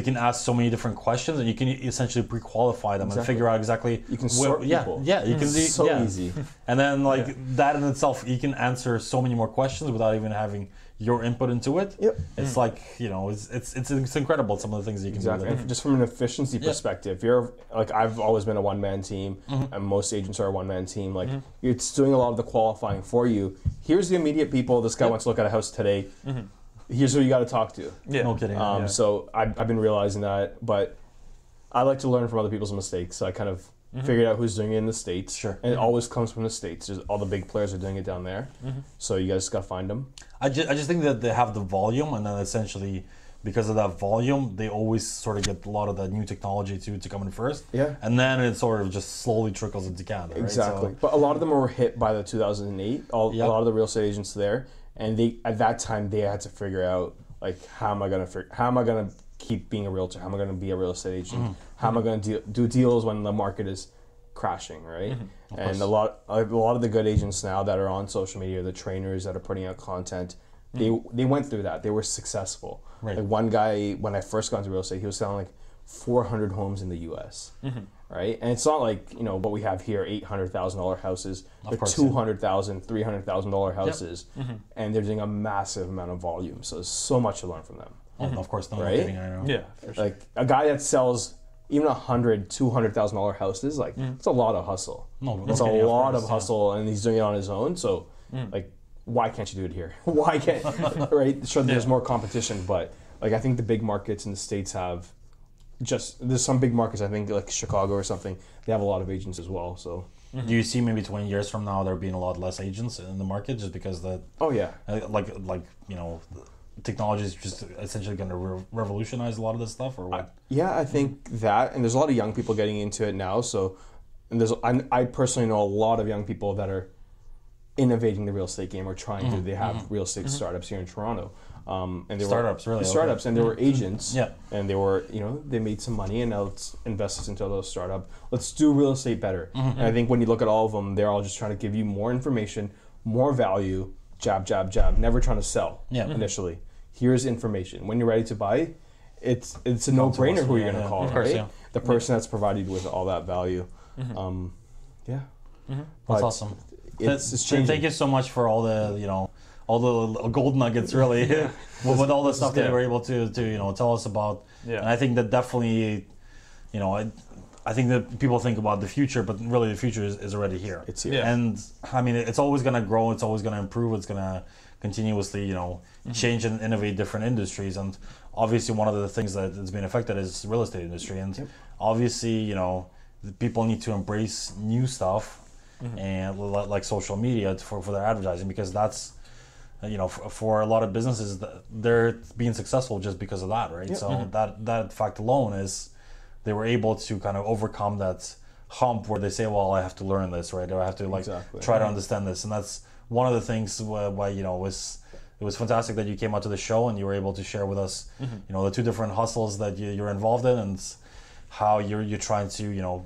can ask so many different questions and you can essentially pre-qualify them and figure out exactly You can sort people. Yeah, you can do So easy. And then that in itself, you can answer so many more questions without even having your input into it. Yep. It's like, it's incredible some of the things you can Exactly. do. And just from an efficiency perspective, you're like, I've always been a one-man team, and most agents are a one-man team. Like, it's doing a lot of the qualifying for you. Here's the immediate people. This guy wants to look at a house today. Here's who you got to talk to. Yeah. No kidding. So I've been realizing that, but I like to learn from other people's mistakes. So I kind of figured out who's doing it in the States. Sure. And it always comes from the States. All the big players are doing it down there. So you guys got to find them. I just think that they have the volume, and then essentially because of that volume, they always sort of get a lot of that new technology to come in first. Yeah. And then it sort of just slowly trickles into Canada. Exactly. Right? So, But a lot of them were hit by the 2008. A lot of the real estate agents there, and they at that time they had to figure out like how am I gonna keep being a realtor? How am I gonna be a real estate agent? How am I gonna do deals when the market is crashing, right? And a lot of the good agents now that are on social media, the trainers that are putting out content, they went through that. They were successful. Right. Like one guy, when I first got into real estate, he was selling like 400 homes in the U.S. Right, and it's not like what we have here, $800,000 houses, but $200,000, $300,000 houses, and they're doing a massive amount of volume. So there's so much to learn from them. Of course, no Right? kidding, I know. Yeah. For sure. Like a guy that sells even $100,000, $200,000 houses, like it's a lot of hustle. No It's a kidding, of lot course, of hustle, and he's doing it on his own. So, like, why can't you do it here? Why can't? Right? Sure, there's more competition, but like I think the big markets in the States have there's some big markets. I think like Chicago or something. They have a lot of agents as well. So. Do you see maybe 20 years from now there being a lot less agents in the market just because Oh yeah. Technology is just essentially going to revolutionize a lot of this stuff, or what? Yeah, I think that, and there's a lot of young people getting into it now. So, and I personally know a lot of young people that are innovating the real estate game or trying to. They have real estate startups here in Toronto, and they Startups, really? startups, and they were agents. Yeah. And they were, they made some money, and now let's invest this into those startup. Let's do real estate better. And I think when you look at all of them, they're all just trying to give you more information, more value. Jab, jab, jab. Never trying to sell. Initially. Here's information. When you're ready to buy, it's a no-brainer who you're going to call, of course, right? yeah. The person that's provided you with all that value. Yeah. That's awesome. It's changing. Thank you so much for all the all the gold nuggets, really, with all the stuff that you were able to tell us about. Yeah. And I think that definitely, I think that people think about the future, but really the future is already here. It's here. Yeah. And I mean, it's always going to grow. It's always going to improve. It's going to continuously, change and innovate different industries. And obviously, one of the things that is being affected is the real estate industry. And obviously, the people need to embrace new stuff and like social media for their advertising, because that's, for a lot of businesses, they're being successful just because of that, right? So that fact alone is they were able to kind of overcome that hump where they say, well, I have to learn this, right? Or I have to try to understand this. And that's one of the things why it was fantastic that you came out to the show and you were able to share with us, the two different hustles that you're involved in and how you're trying to,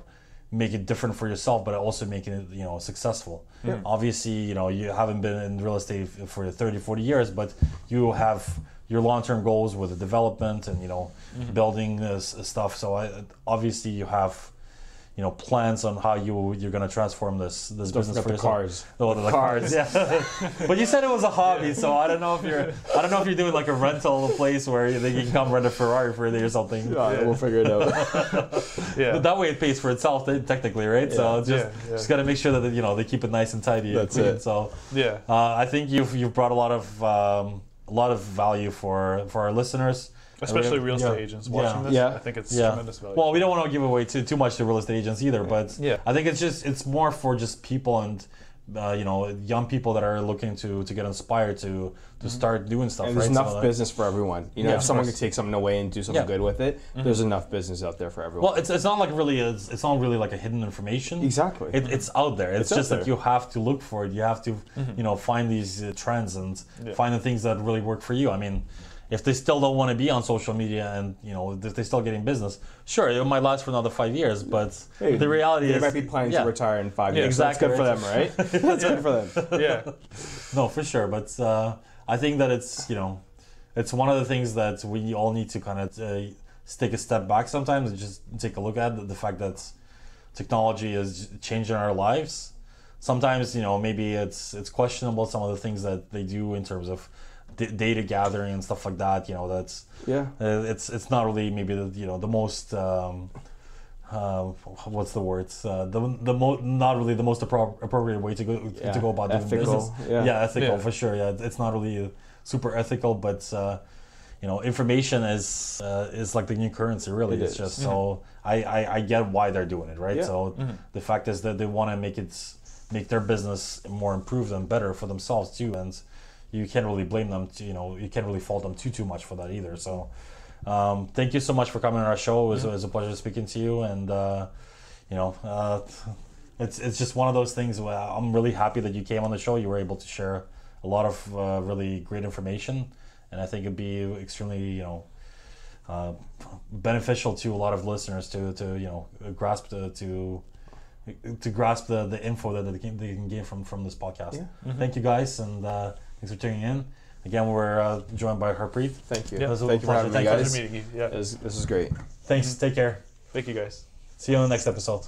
make it different for yourself, but also making it, successful. Obviously, you haven't been in real estate for 30, 40 years, but you have your long-term goals with the development and, building this stuff. So obviously you have, plans on how you're going to transform this business for the yourself. cars. Oh, the cars, yeah. But you said it was a hobby, so I don't know if you're doing like a rental place where you can come rent a Ferrari for a day or something. Yeah, we'll figure it out. But that way it pays for itself technically, right? So it's just got to make sure that they keep it nice and tidy. That's and clean. it. So Yeah. I think you've brought a lot of value for our listeners. Especially real estate agents watching this. Yeah. I think it's tremendous value. Well, we don't want to give away too much to real estate agents either, but I think it's more for just people and young people that are looking to get inspired to start doing stuff. And there's right? enough business for everyone. If someone could take something away and do something good with it, there's enough business out there for everyone. Well, it's not like really it's not really like a hidden information. Exactly. It's out there. It's just out that there. you have to look for it. You have to find these trends and find the things that really work for you. I mean, if they still don't want to be on social media and if they're still getting business, sure, it might last for another 5 years, but the reality is they might be planning to retire in 5 years. Exactly. That's good for them, right? That's good for them. Yeah. No, for sure. But I think that it's one of the things that we all need to kind of take a step back sometimes and just take a look at the fact that technology is changing our lives. Sometimes, maybe it's questionable some of the things that they do in terms of data gathering and stuff like that. That's it's not really maybe the most what's the word? Not really the most appropriate way to go about doing business. Ethical for sure. Yeah, it's not really super ethical, but information is like the new currency. Really, it's just so I get why they're doing it, right? Yeah. So the fact is that they want to make their business more improved and better for themselves too, and you can't really blame them. You can't really fault them too much for that either. So. Thank you so much for coming on our show. It was a pleasure speaking to you, and it's just one of those things where I'm really happy that you came on the show. You were able to share a lot of really great information, and I think it'd be extremely beneficial to a lot of listeners to grasp grasp the info that they can gain from this podcast. Yeah. Thank you guys, and thanks for tuning in. Again, we're joined by Harpreet. Thank you. Yeah. Thank you for having me, guys. Pleasure meeting you. Yeah. This is great. Thanks. Take care. Thank you, guys. See you on the next episode.